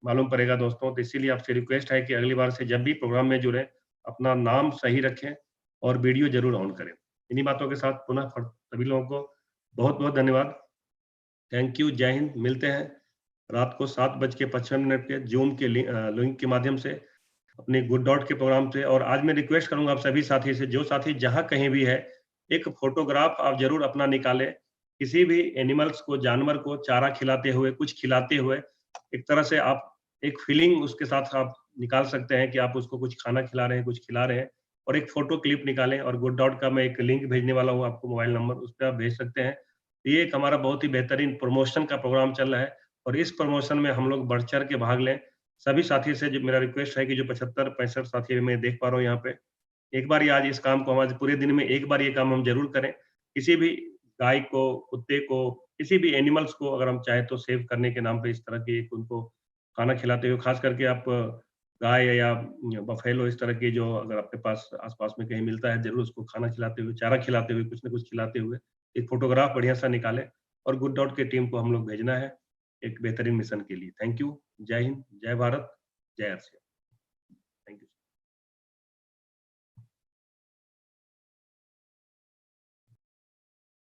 मालूम पड़ेगा दोस्तों। तो इसीलिए आपसे रिक्वेस्ट है कि अगली बार से जब भी प्रोग्राम में जुड़ें, अपना नाम सही रखें और वीडियो ज़रूर ऑन करें। इन्हीं बातों के साथ पुनः सभी लोगों को बहुत-बहुत धन्यवाद। थैंक यू, जय हिंद। मिलते हैं रात को 7:55 पे जूम के लिंक के माध्यम से अपने गुड डॉट के प्रोग्राम से। और आज मैं रिक्वेस्ट करूंगा आप सभी साथी से, जो साथी जहां कहीं भी है, एक फोटोग्राफ आप जरूर अपना निकालें, किसी भी एनिमल्स को, जानवर को चारा खिलाते हुए, कुछ खिलाते हुए, एक तरह से आप एक फीलिंग उसके साथ आप निकाल सकते हैं कि आप उसको कुछ खाना खिला रहे हैं, कुछ खिला रहे हैं, और एक फोटो क्लिप निकालें। और गुड डॉट का मैं एक लिंक भेजने वाला हूँ आपको, मोबाइल नंबर, उस पर आप भेज सकते हैं। ये एक हमारा बहुत ही बेहतरीन प्रमोशन का प्रोग्राम चल रहा है, और इस प्रमोशन में हम लोग बढ़ चढ़ के भाग लें। सभी साथी से जो मेरा रिक्वेस्ट है कि जो 75-65 साथी मैं देख पा रहा हूँ यहाँ पे, एक बार ये आज इस काम को, हमारे पूरे दिन में एक बार ये काम हम जरूर करें। किसी भी गाय को, कुत्ते को, किसी भी एनिमल्स को अगर हम चाहे तो सेव करने के नाम पे इस तरह की उनको खाना खिलाते हुए, खास करके आप गाय या बफेलो, इस तरह की जो अगर आपके पास आसपास में कहीं मिलता है, जरूर उसको खाना खिलाते हुए, चारा खिलाते हुए, कुछ न कुछ खिलाते हुए एक फोटोग्राफ बढ़िया सा निकालें, और गुड डॉट की टीम को हम लोग भेजना है एक बेहतरीन मिशन के लिए। थैंक यू, जय हिंद, जय भारत, जय आसिया।